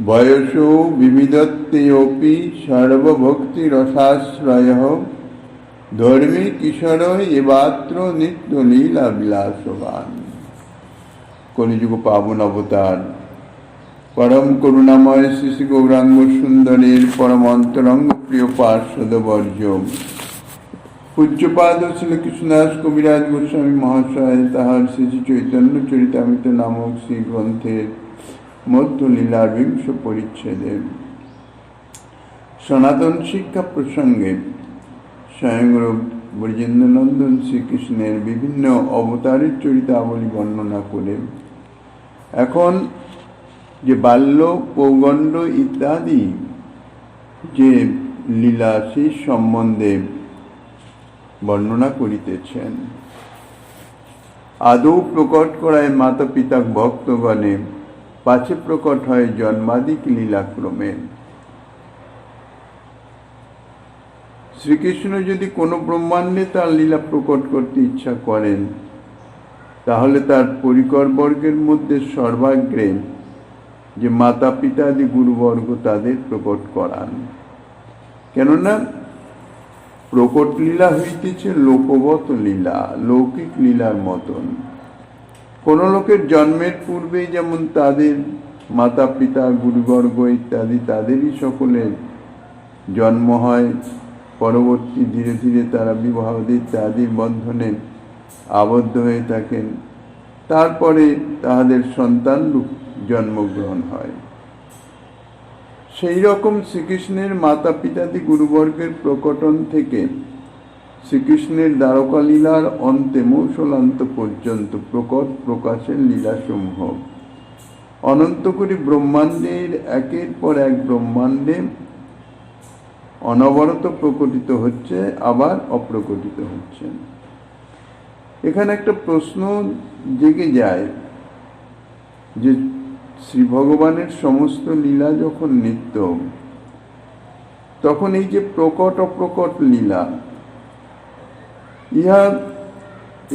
বয়সো বিবিধত্তেऽপি সর্বভক্তিরসাশ্রয়ঃ ধর্মী কিশোর এবাত্র নিত্যলীলা বিলাসবান। কলিযুগ পাবন অবতার পরম করুণাময় শ্রী শ্রী গৌরাঙ্গ সুন্দরের পরম অন্তরঙ্গ প্রিয় পার্শ্বদবর্য পূজ্যপাদ শ্রীকৃষ্ণদাস কবিরাজ গোস্বামী মহাশয় তাহার শ্রী চৈতন্য চরিতামৃত নামক শ্রী গ্রন্থের মধ্য লীলার বিংশ পরিচ্ছেদের সনাতন শিক্ষা প্রসঙ্গে স্বয়ংরূপ ব্রজেন্দ্রনন্দন শ্রীকৃষ্ণের বিভিন্ন অবতারের চরিতাবলী বর্ণনা করে এখন যে বাল্য পৌগণ্ড ইত্যাদি যে লীলা সেই সম্বন্ধে বর্ণনা করিতেছেন। আদৌ প্রকট করায় মাতা পিতা ভক্তগণে, পাছে প্রকট হয় জন্মাদিক লীলাক্রমে। শ্রীকৃষ্ণ যদি কোনো ব্রহ্মাণ্ডে তার লীলা প্রকট করতে ইচ্ছা করেন, তাহলে তার পরিকর বর্গের মধ্যে সর্বাগ্রে যে মাতা পিতাদি গুরুবর্গ তাদের প্রকট করান। কেননা প্রকট লীলা হইতেছে লোকবত লীলা, লৌকিক লীলার মতন। কোন লোকের জন্মের পূর্বেই যেমন তাদের মাতা পিতা গুরুবর্গ ইত্যাদি তাদেরই সকলের জন্ম হয়, পরবর্তী ধীরে ধীরে তারা বিবাহ ইত্যাদির বন্ধনে আবদ্ধ হয়ে থাকেন, তারপরে তাহাদের সন্তান রূপ জন্মগ্রহণ হয়। সেই রকম শ্রীকৃষ্ণের মাতা পিতাদি গুরুবর্গের প্রকটন থেকে শ্রীকৃষ্ণের দ্বারকা লীলার অন্তে মৌসলান্ত পর্যন্ত প্রকট প্রকাশের লীলাসমূহ অনন্ত করে ব্রহ্মাণ্ডের একের পর এক ব্রহ্মাণ্ডে অনবরত প্রকটিত হচ্ছে, আবার অপ্রকটিত হচ্ছে। এখানে একটা প্রশ্ন জেগে যায় যে শ্রী ভগবানের সমস্ত লীলা যখন নিত্য, তখন এই যে প্রকট অপ্রকট লীলা, ইহা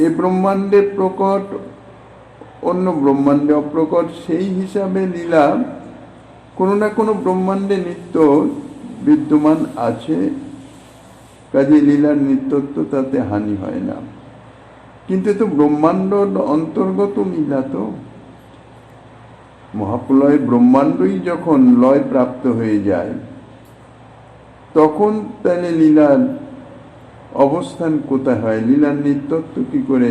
এ ব্রহ্মাণ্ডে প্রকট, অন্য ব্রহ্মাণ্ডে অপ্রকট, সেই হিসাবে লীলা কোনো না কোনো ব্রহ্মাণ্ডে নিত্য বিদ্যমান আছে। কাজে লীলার নিত্যত্ব তাতে হানি হয় না। কিন্তু তো ব্রহ্মাণ্ড অন্তর্গত লীলা, তো মহাপ্রলয় ব্রহ্মাণ্ডই যখন লয় প্রাপ্ত হয়ে যায়, তখন তাহলে লীলার অবস্থান কোথায় হয়, লীলার নিত্যত্ব কি করে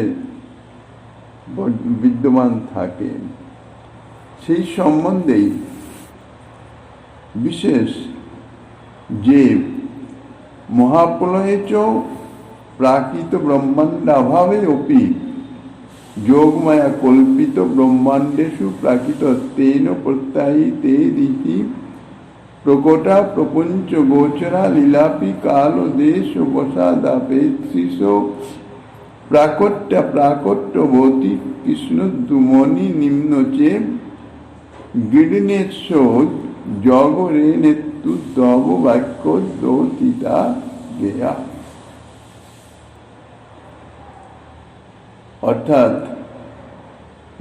বিদ্যমান থাকে, সেই সম্বন্ধেই বিশেষ যে মহাপ্রলয়ে চ প্রাকৃত ব্রহ্মাণ্ডাভাবে অপি যোগমায়া কল্পিত ব্রহ্মাণ্ডেষু প্রাকৃত তেন প্রত্যায়িতে রীতি প্রকটা প্রপঞ্চ গোচরা লীলাপি কাল দেশ বসাদাপেক্ষিস প্রাকট্যবতী কৃষ্ণ দুমনি নিম্নচে গিড়নেশ জগরে নেতু দব বাক্য দোতিতা গেয়া। অর্থাৎ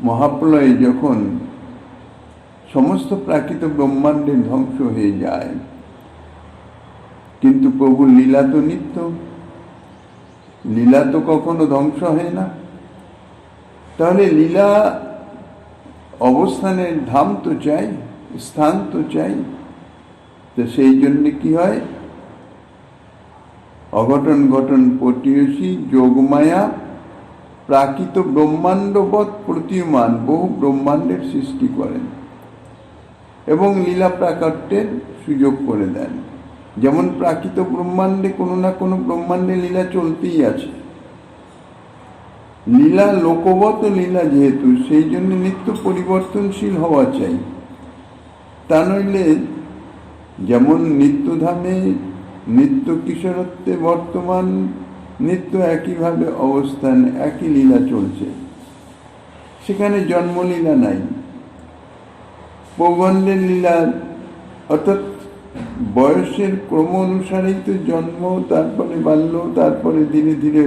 মহাপ্রলয়ে যখন সমস্ত প্রাকৃত ব্রহ্মাণ্ডের ধ্বংস হয়ে যায়, কিন্তু প্রভুর লীলা তো নিত্য, লীলা তো কখনো ধ্বংস হয় না। তাহলে লীলা অবস্থানের ধাম তো চাই, স্থান তো চাই। তো সেই জন্য কি হয়, অঘটন ঘটন পটিয়সী যোগমায়া প্রাকৃত ব্রহ্মাণ্ডবৎ প্রতীয়মান বহু ব্রহ্মাণ্ডের সৃষ্টি করেন এবং লীলা প্রাকট্যের সুযোগ করে দেন। যেমন প্রাকৃত ব্রহ্মাণ্ডে কোনো না কোনো ব্রহ্মাণ্ডে লীলা চলতেই আছে। লীলা লোকবত লীলা যেহেতু, সেই জন্য নিত্য পরিবর্তনশীল হওয়া চাই। তা নইলে যেমন নিত্যধামে নিত্য কিশোরত্বে বর্তমান নিত্য একইভাবে অবস্থান, একই লীলা চলছে, সেখানে জন্মলীলা নাই। পৌগণ্ডের লীলা অর্থাৎ বয়সের ক্রম অনুসারেই তো জন্ম, তারপরে বাল্য, তারপরে ধীরে ধীরে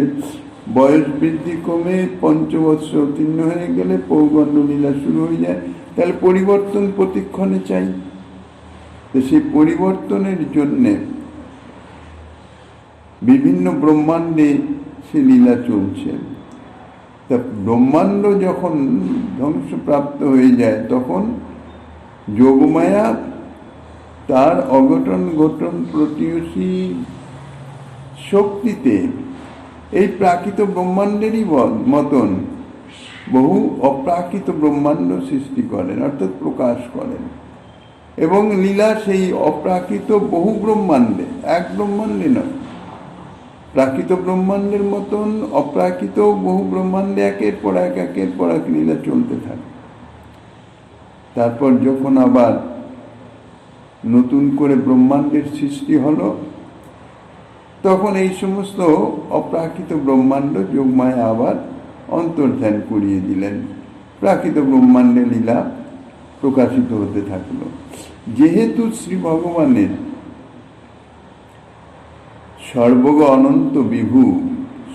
বয়স বৃদ্ধি কমে 5 বৎসর উত্তীর্ণ হয়ে গেলে পৌগণ্ড লীলা শুরু হয়ে যায়। তাহলে পরিবর্তন প্রতিক্ষণে চাই। তো সেই পরিবর্তনের জন্যে বিভিন্ন ব্রহ্মাণ্ডে সে লীলা চলছে। তা ব্রহ্মাণ্ড যখন ধ্বংসপ্রাপ্ত হয়ে যায় তখন যোগমায়া তার অঘটন ঘটন প্রতিবেশী শক্তিতে এই প্রাকৃত ব্রহ্মাণ্ডেরই মতন বহু অপ্রাকৃত ব্রহ্মাণ্ড সৃষ্টি করেন, অর্থাৎ প্রকাশ করেন। এবং লীলা সেই অপ্রাকৃত বহু ব্রহ্মাণ্ডে, এক ব্রহ্মাণ্ডে নয়, প্রাকৃত ব্রহ্মাণ্ডের মতন অপ্রাকৃত বহু ব্রহ্মাণ্ডে একের পর এক লীলা চলতে থাকে। তারপর যখন আবার নতুন করে ব্রহ্মাণ্ডের সৃষ্টি হলো, তখন এই সমস্ত অপ্রাকৃত ব্রহ্মাণ্ড যোগমায়া আবার অন্তর্ধান করিয়ে দিলেন, প্রাকৃত ব্রহ্মাণ্ডে লীলা প্রকাশিত হতে থাকলো। যেহেতু শ্রী ভগবানের সর্বগ অনন্ত বিভু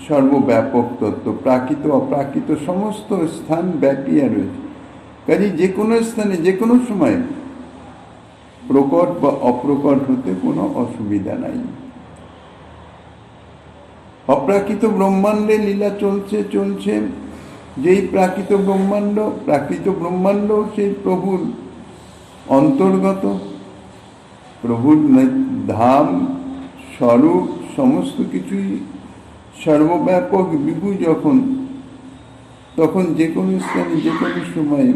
সর্বব্যাপক তত্ত্ব, প্রাকৃত অপ্রাকৃত সমস্ত স্থান ব্যাপিয়া রয়েছে, কাজে যে কোনো স্থানে যে কোনো সময় প্রকট বা অপ্রকট হতে কোনো অসুবিধা নাই। অপ্রাকৃত ব্রহ্মাণ্ডে লীলা চলছে। যেই প্রাকৃত ব্রহ্মাণ্ড সেই প্রভুর অন্তর্গত, প্রভুর ধাম স্বরূপ সমস্ত কিছুই সর্বব্যাপক বিভু তখন যে কোনো স্থানে যে কোনো সময়ে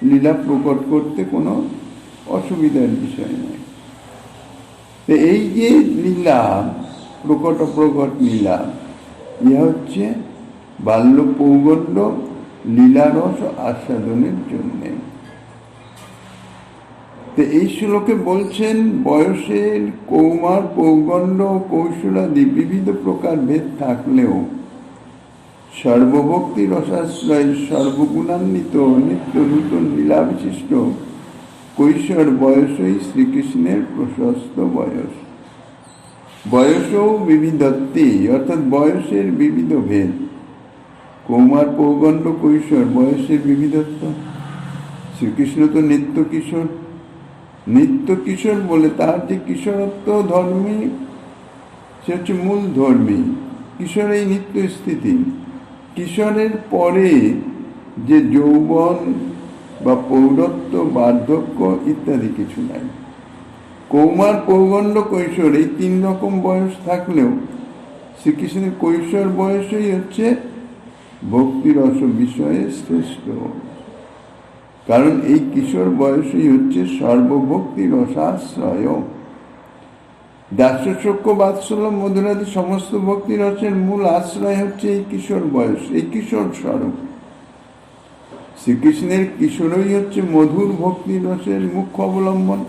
লীলা প্রকট করতে কোনো অসুবিধার বিষয় নয়। তো এই যে লীলা প্রকট অপ্রকট লীলা, ইহা হচ্ছে বাল্য পৌগণ্ড লীলারস আস্বাদনের জন্যে। তো এই শ্লোকে বলছেন বয়সের কৌমার পৌগণ্ড কৌশলাদি বিবিধ প্রকার ভেদ থাকলেও সর্বভক্তি রসাশ্রয় সর্বগুণান্বিত নিত্য নূতন লীলা বিশিষ্ট কৈশোর বয়সই শ্রীকৃষ্ণের প্রশস্ত বয়স। বয়সও বিবিধত্তি, অর্থাৎ বয়সের বিবিধ ভেদ। কৌমার পৌগণ্ড কৈশোর বয়সের বিবিধত্ব। শ্রীকৃষ্ণ তো নিত্য কিশোর বলে তার যে কিশোরত্ব ধর্মী, সে হচ্ছে মূল ধর্মী। কিশোর এই নিত্য স্থিতি, কিশোরের পরে যে যৌবন বা পৌরত্ব, বার্ধক্য ইত্যাদি কিছু নাই। কৌমার পৌগণ্ড কৈশোর এই তিন রকম বয়স থাকলেও শ্রীকৃষ্ণের কৈশোর বয়সই হচ্ছে ভক্তিরস বিষয়ে শ্রেষ্ঠ, কারণ এই কিশোর বয়সই হচ্ছে সর্বভক্তি রসাশ্রয়। দাস্যশোক্য বাৎসল্য মধুরাদি সমস্ত ভক্তি রসের মূল আশ্রয় হচ্ছে এই কিশোর বয়স, এই কিশোর স্বরূপ। শ্রীকৃষ্ণের কিশোরই হচ্ছে মধুর ভক্তি রসের মুখ্য অবলম্বন।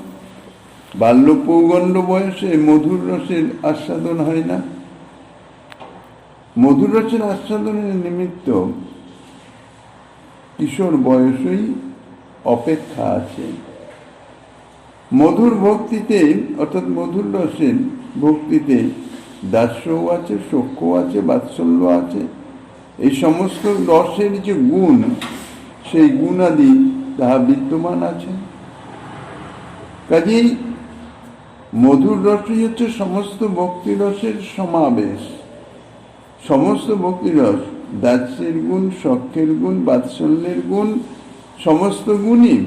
বাল্য পৌগণ্ড বয়সে মধুর রসের আস্বাদন হয় না। মধুর রসের আস্বাদনের নিমিত্ত কিশোর বয়সই অপেক্ষা আছে। মধুর ভক্তিতে, অর্থাৎ মধুর রসের ভক্তিতে দাস্যও আছে, সখ্যও আছে, বাৎসল্য আছে। এই সমস্ত রসের যে গুণ, সেই গুণাদি তাহা বিদ্যমান আছে। কাজেই মধুর রসই হচ্ছে সমস্ত ভক্তি রসের সমাবেশ। সমস্ত ভক্তি রস, দাস্যের গুণ, সখ্যের গুণ, বাৎসল্যের গুণ, সমস্ত গুণই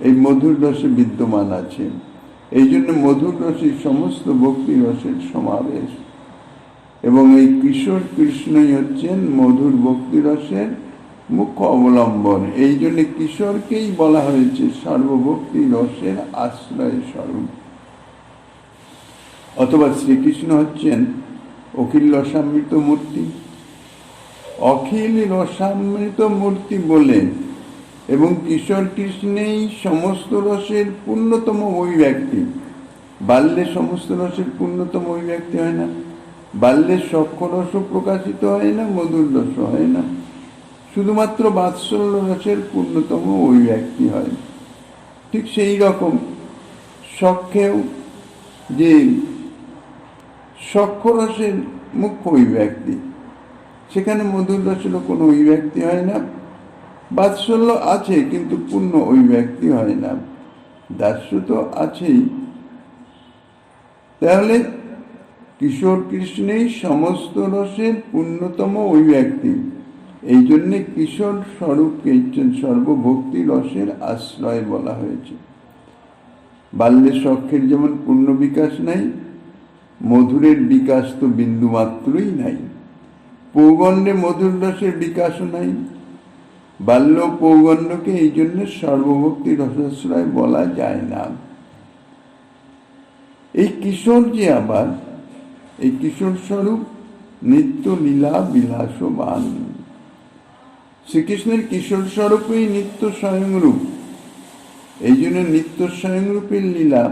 এই মধুর রসে বিদ্যমান আছে। এই জন্য মধুর রসই সমস্ত ভক্তি রসের সমাবেশ। এবং এই কিশোর কৃষ্ণই হচ্ছেন মধুর ভক্তি রসের মুখ্য অবলম্বন। এই জন্য কিশোরকেই বলা হয়েছে সর্বভক্তি রসের আশ্রয় স্বরূপ। অথবা শ্রীকৃষ্ণ হচ্ছেন অখিল রসামৃত মূর্তি। অখিল রসামৃত মূর্তি বলে এবং কিশোর কৃষ্ণেই সমস্ত রসের পূর্ণতম অভিব্যক্তি। বাল্যে সমস্ত রসের পূর্ণতম অভিব্যক্তি হয় না, বাল্যের সখ্য রসও প্রকাশিত হয় না, মধুর রস হয় না, শুধুমাত্র বাৎসল্য রসের পূর্ণতম অভিব্যক্তি হয়। ঠিক সেই রকম সখ্যেও যে সখ্য রসের মুখ্য অভিব্যক্তি, সেখানে মধুর রসেরও কোনো অভিব্যক্তি হয় না। বাৎসল্য আছে কিন্তু পূর্ণ অভিব্যক্তি হয় না। দাস্য তো আছেই। তাহলে কিশোর কৃষ্ণেই সমস্ত রসের পূর্ণতম অভিব্যক্তি। এই জন্যে কিশোর স্বরূপকে সর্বভক্তি রসের আশ্রয় বলা হয়েছে। বাল্যে সখ্যের যেমন পূর্ণ বিকাশ নাই, মধুরের বিকাশ তো বিন্দু মাত্রই নাই। পৌগণ্ডে মধুর রসের বিকাশও নাই। বাল্য পৌগণ্ডকে এই জন্য সর্বভক্তি রসাশ্রয় বলা যায় না। এই কিশোর যে আবার এই কিশোর স্বরূপ নিত্য লীলা বিলাসবান। শ্রীকৃষ্ণের কিশোর স্বরূপই নিত্য স্বয়ংরূপ। এই জন্য নিত্য স্বয়ংরূপের লীলা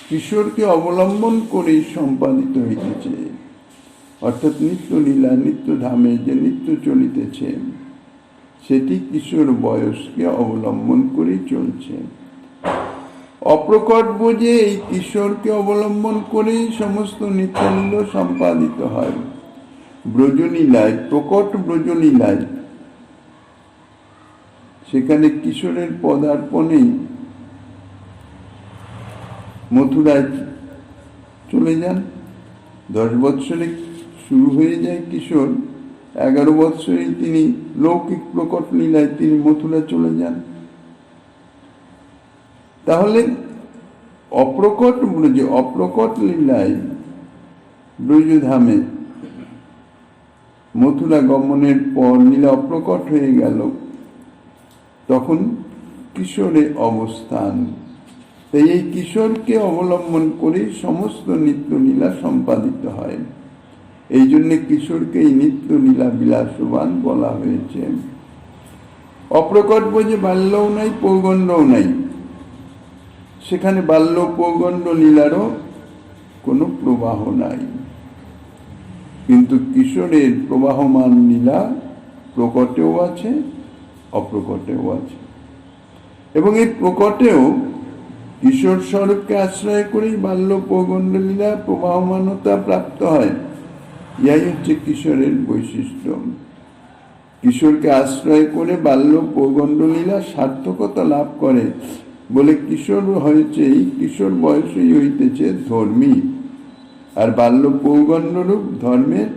কিশোরকে অবলম্বন করেই সম্পাদিত হইতেছে। অর্থাৎ নিত্য লীলা নিত্য ধামে যে নিত্য চলিতেছে সেটি কিশোর বয়সকে অবলম্বন করেই চলছে। অপ্রকট বোঝে এই কিশোরকে অবলম্বন করেই সমস্ত নিত্যলীলা সম্পাদিত হয়। ব্রজলীলায়, প্রকট ব্রজলীলায় সেখানে কিশোরের পদার্পণেই মথুরায় চলে যান। 10 বৎসরে শুরু হয়ে যায় কিশোর, 11 বৎসরে তিনি লৌকিক প্রকট লীলায় তিনি মথুরা চলে যান। তাহলে অপ্রকট লীলায় ব্রজধামে মথুরা গমনের পর লীলা অপ্রকট হয়ে গেল, তখন কিশোরে অবস্থান। তাই এই কিশোরকে অবলম্বন করে সমস্ত নিত্য লীলা সম্পাদিত হয়। এই জন্য কিশোরকে এই নিত্য লীলা বিলাসবান বলা হয়েছে। অপ্রকট বোঝে বাল্যও নাই, পৌগণ্ডও নাই। সেখানে বাল্য পৌগণ্ড লীলারও কোনো প্রবাহ নাই। কিন্তু কিশোরের প্রবাহমান লীলা প্রকটেও আছে, অপ্রকটেও আছে। এবং এই প্রকটেও কিশোর স্বরূপকে আশ্রয় করেই বাল্য পৌগণ্ড লীলা প্রবাহমানতা প্রাপ্ত হয়। ইহাই হচ্ছে কিশোরের বৈশিষ্ট্য। কিশোরকে আশ্রয় করে বাল্য পৌগণ্ড লীলা সার্থকতা লাভ করে বলে কিশোর হয়েছে, কিশোর বয়সেই হইতেছে ধর্মী, আর বাল্য পৌগণ্ডরূপ ধর্মের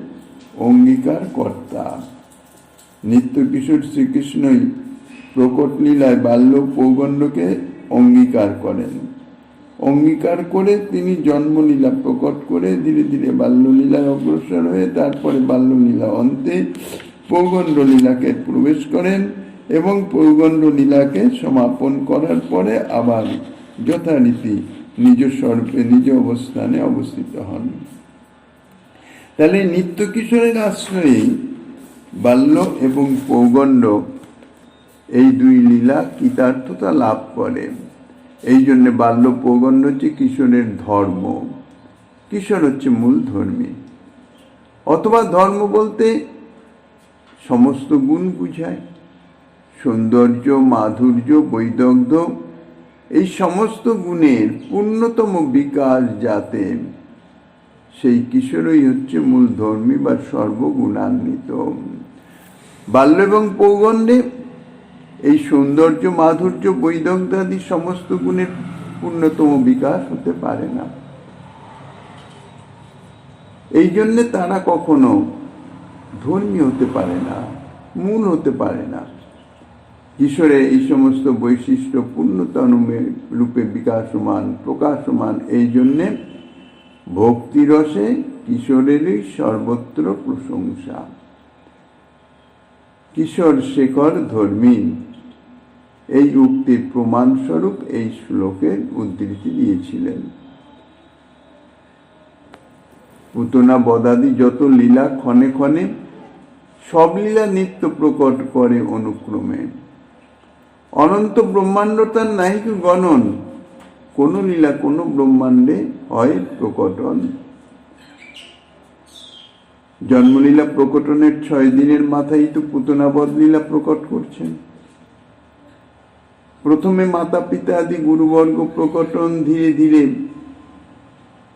অঙ্গীকার কর্তা। নিত্য কিশোর শ্রীকৃষ্ণই প্রকট লীলায় বাল্য পৌগণ্ডকে অঙ্গীকার করেন। অঙ্গীকার করে তিনি জন্মলীলা প্রকট করে ধীরে ধীরে বাল্যলীলায় অগ্রসর হয়ে তারপরে বাল্যলীলা অন্তে পৌগণ্ড লীলাকে প্রবেশ করেন এবং পৌগণ্ড লীলাকে সমাপন করার পরে আবার যথারীতি নিজ স্বরূপে নিজ অবস্থানে অবস্থিত হন। তাহলে নিত্য কিশোরের আশ্রয়ে বাল্য এবং পৌগণ্ড এই দুই লীলা কৃতার্থতা লাভ করে। এই জন্য বাল্য পৌগণ্ড হচ্ছে কিশোরের ধর্ম। কিশোর হচ্ছে মূল ধর্মী, অথবা ধর্ম বলতে সমস্ত গুণ বুঝায়। সৌন্দর্য, মাধুর্য, বৈদগ্ধ্য এই সমস্ত গুণের পূর্ণতম বিকাশ যাতে, সেই কিশোরই হচ্ছে মূল ধর্মী বা সর্বগুণান্বিত। বাল্য এবং পৌগণ্ডে এই সৌন্দর্য, মাধুর্য, বৈদগ্ধ্যাদি সমস্ত গুণের পূর্ণতম বিকাশ হতে পারে না। এই জন্যে তারা কখনো ধর্মী হতে পারে না, মূল হতে পারে না। কিশোরের এই সমস্ত বৈশিষ্ট্য পূর্ণতম রূপে বিকাশমান, প্রকাশমান। এই জন্যে ভক্তিরসে কিশোরেরই সর্বত্র প্রশংসা। কিশোর শেখর ধর্মী, এই উক্তির প্রমাণস্বরূপ এই শ্লোকের উদ্ধৃতি দিয়েছিলেন। পুতনা বদাদি যত লীলা ক্ষণে ক্ষণে, সব লীলা নিত্য প্রকট করে অনুক্রমে। অনন্ত ব্রহ্মাণ্ড তার নাহিক গণন, কোন লীলা কোন ব্রহ্মাণ্ডে হয় প্রকটন। জন্মলীলা প্রকটনের 6 দিনের মাথায় তো পুতনাবধ লীলা প্রকট করছেন। প্রথমে মাতা পিতা আদি গুরুবর্গ প্রকটন, ধীরে ধীরে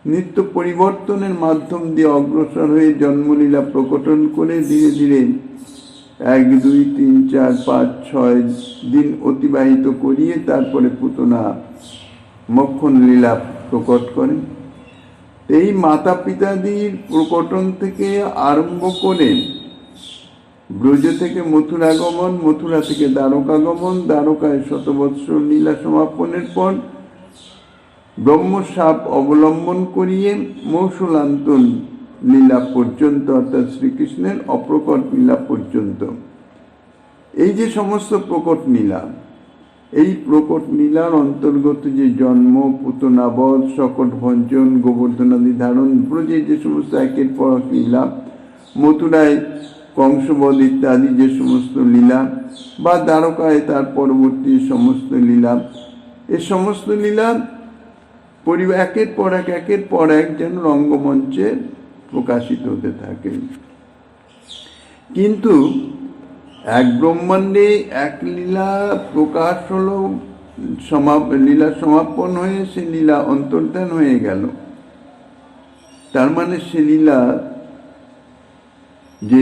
নিত্য পরিবর্তনের মাধ্যম দিয়ে অগ্রসর হয়ে জন্মলীলা প্রকটন করে ধীরে ধীরে 1, 2, 3, 4, 5, 6 দিন অতিবাহিত করিয়ে তারপরে পুতনা মক্ষণ লীলা প্রকট করেন। এই মাতা পিতাদির প্রকটন থেকে আরম্ভ করে ব্রজ থেকে মথুরাগমন, মথুরা থেকে দ্বারকাগমন, দ্বারকায় শতবৎসর লীলা সমাপনের পর ব্রহ্মশাপ অবলম্বন করিয়ে মৌসুলান্তন লীলা পর্যন্ত, অর্থাৎ শ্রীকৃষ্ণের অপ্রকট লীলা পর্যন্ত, এই যে সমস্ত প্রকট লীলা, এই প্রকট লীলার অন্তর্গত যে জন্ম, পুতনাবধ, শকট ভঞ্জন, গোবর্ধনাদি ধারণ, ব্রজে যে সমস্ত একের পর এক লীলা, মথুরায় কংসবধ ইত্যাদি যে সমস্ত লীলা, বা দ্বারকায় তার পরবর্তী সমস্ত লীলা, এ সমস্ত লীলা একের পর এক যেন রঙ্গমঞ্চে প্রকাশিত হতে থাকে। কিন্তু এক ব্রহ্মাণ্ডে এক লীলা প্রকাশ হলো, লীলা সমাপন হয়ে সে লীলা অন্তর্ধান হয়ে গেল, তার মানে সে লীলা যে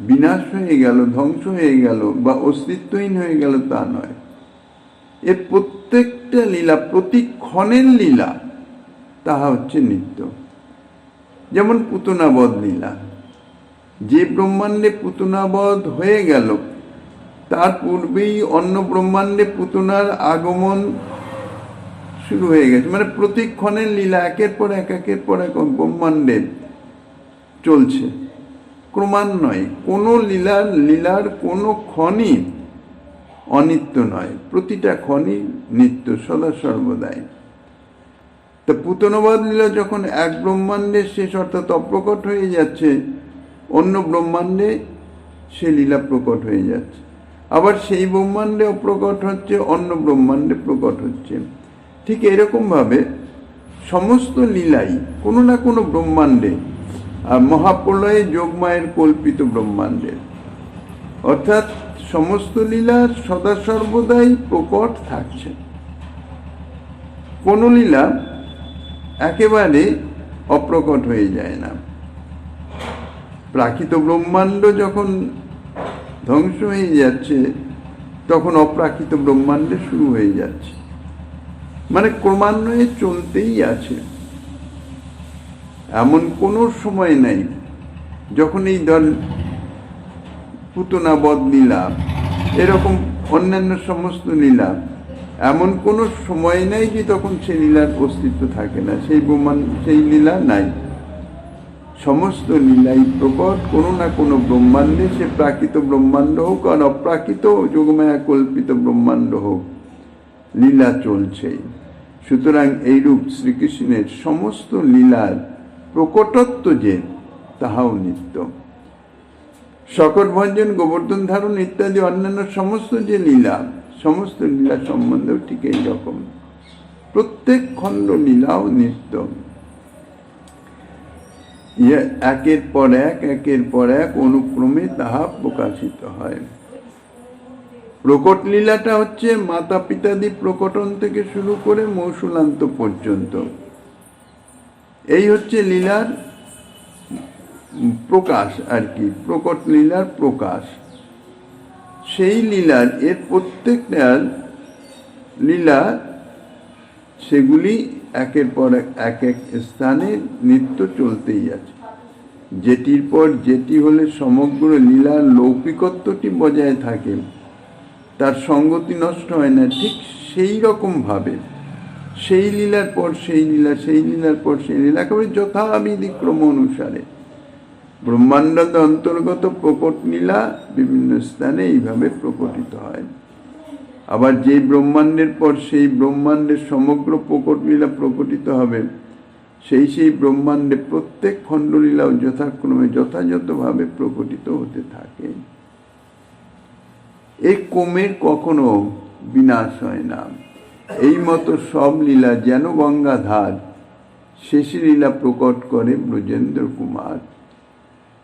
বিনাশ হয়ে গেল, ধ্বংস হয়ে গেল বা অস্তিত্বহীন হয়ে গেল তা নয়। এর প্রত্যেকটা লীলা, প্রতিক্ষণের লীলা, তাহা হচ্ছে নিত্য। যেমন পুতনাবধ লীলা, যে ব্রহ্মাণ্ডে পুতনাবধ হয়ে গেল তার পূর্বেই অন্য ব্রহ্মাণ্ডে পুতনার আগমন শুরু হয়ে গেছে, মানে প্রতিক্ষণের লীলা একের পর এক ব্রহ্মাণ্ডে চলছে, ক্রমান্বয়ে। কোনো লীলার কোনো ক্ষণই অনিত্য নয়, প্রতিটা ক্ষণই নিত্য, সদা সর্বদাই। তা পুতনাবধ লীলা যখন এক ব্রহ্মাণ্ডে শেষ, অর্থাৎ অপ্রকট হয়ে যাচ্ছে, অন্য ব্রহ্মাণ্ডে সে লীলা প্রকট হয়ে যাচ্ছে, আবার সেই ব্রহ্মাণ্ডে অপ্রকট হচ্ছে, অন্য ব্রহ্মাণ্ডে প্রকট হচ্ছে। ঠিক এরকমভাবে সমস্ত লীলাই কোনো না কোনো ব্রহ্মাণ্ডে, আর মহাপ্রলয়ে যোগমায়ের কল্পিত ব্রহ্মাণ্ডের, অর্থাৎ সমস্ত লীলার সদা সর্বদাই প্রকট থাকছে। কোনো লীলা একেবারে অপ্রকট হয়ে যায় না। প্রাকৃত ব্রহ্মাণ্ড যখন ধ্বংস হয়ে যাচ্ছে, তখন অপ্রাকৃত ব্রহ্মাণ্ডে শুরু হয়ে যাচ্ছে, মানে ক্রমান্বয়ে চলতেই আছে। এমন কোনো সময় নাই যখন এই পুতনাবধ লীলা, এরকম অন্যান্য সমস্ত লীলা, এমন কোনো সময় নাই যে তখন সেই লীলার অস্তিত্ব থাকে না, সেই লীলা নাই। সমস্ত লীলাই প্রকট কোনো না কোনো ব্রহ্মাণ্ডে, সে প্রাকৃত ব্রহ্মাণ্ড হোক আর অপ্রাকৃত যোগমায়া কল্পিত ব্রহ্মাণ্ড হোক, লীলা চলছেই। সুতরাং এইরূপ শ্রীকৃষ্ণের সমস্ত লীলার প্রকটত্ব যে, তাহাও নিত্য। শকট ভঞ্জন, গোবর্ধন ধারণ ইত্যাদি অন্যান্য সমস্ত যে লীলা, সমস্ত লীলা সম্বন্ধেও ঠিক এইরকম, প্রত্যেক খণ্ড লীলাও নিত্য। একের পর এক অনুক্রমে তাহা প্রকাশিত হয়। প্রকট লীলাটা হচ্ছে মাতা পিতাদি প্রকটন থেকে শুরু করে মৌসুলান্ত পর্যন্ত, এই হচ্ছে লীলার প্রকাশ আর কি, প্রকট লীলার প্রকাশ। সেই লীলার এর প্রত্যেকটা লীলা, সেগুলি একের পর এক স্থানে নিত্য চলতেই আছে। যেটির পর যেটি হলে সমগ্র লীলার লৌকিকত্বটি বজায় থাকে, তার সঙ্গতি নষ্ট হয় না। ঠিক সেই রকমভাবে সেই লীলার পর সেই লীলা, সেই লীলার পর সেই লীলা, একেবারে যথাবিধি ক্রম অনুসারে ব্রহ্মাণ্ডের অন্তর্গত প্রকট লীলা বিভিন্ন স্থানে এইভাবে প্রকটিত হয়। আবার যেই ব্রহ্মাণ্ডের পর সেই ব্রহ্মাণ্ডের সমগ্র প্রকট লীলা প্রকটিত হবে, সেই ব্রহ্মাণ্ডে প্রত্যেক খণ্ডলীলাও যথাক্রমে যথাযথভাবে প্রকটিত হতে থাকে। এই ক্রমের কখনো বিনাশ হয় না। এই মতো সব লীলা যেন গঙ্গাধার, শেষে লীলা প্রকট করে ব্রজেন্দ্র কুমার।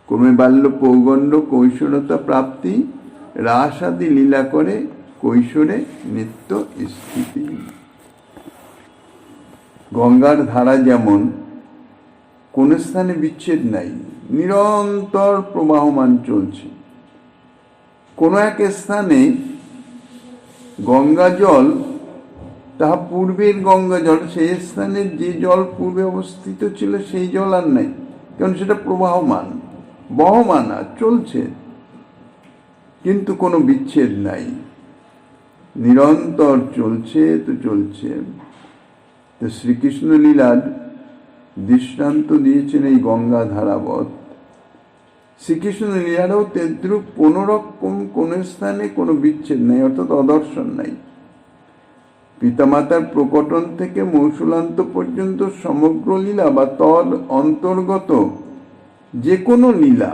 ক্রমে বাল্য পৌগণ্ড কৈশোরতা প্রাপ্তি, রাসাদি লীলা করে কৈশোরে নিত্য স্থিতি। গঙ্গার ধারা যেমন কোন স্থানে বিচ্ছেদ নাই, নিরন্তর প্রবাহমান চলছে। কোনো এক স্থানে গঙ্গা জল তাহা পূর্বের গঙ্গা জল, সেই স্থানের যে জল পূর্বে অবস্থিত ছিল সেই জল আর নাই, কারণ সেটা প্রবাহমান, বহমান আর চলছে, কিন্তু কোনো বিচ্ছেদ নাই, নিরন্তর চলছে তো চলছে। তো শ্রীকৃষ্ণ লীলার দৃষ্টান্ত দিয়েছেন এই গঙ্গা ধারাবৎ। শ্রীকৃষ্ণ লীলারও তেদ্রুপ কোনোরকম কোন স্থানে কোনো বিচ্ছেদ নাই, অর্থাৎ অদর্শন নাই। পিতামাতার প্রকটন থেকে মৌসুলান্ত পর্যন্ত সমগ্র লীলা বা তদ অন্তর্গত যে কোনো লীলা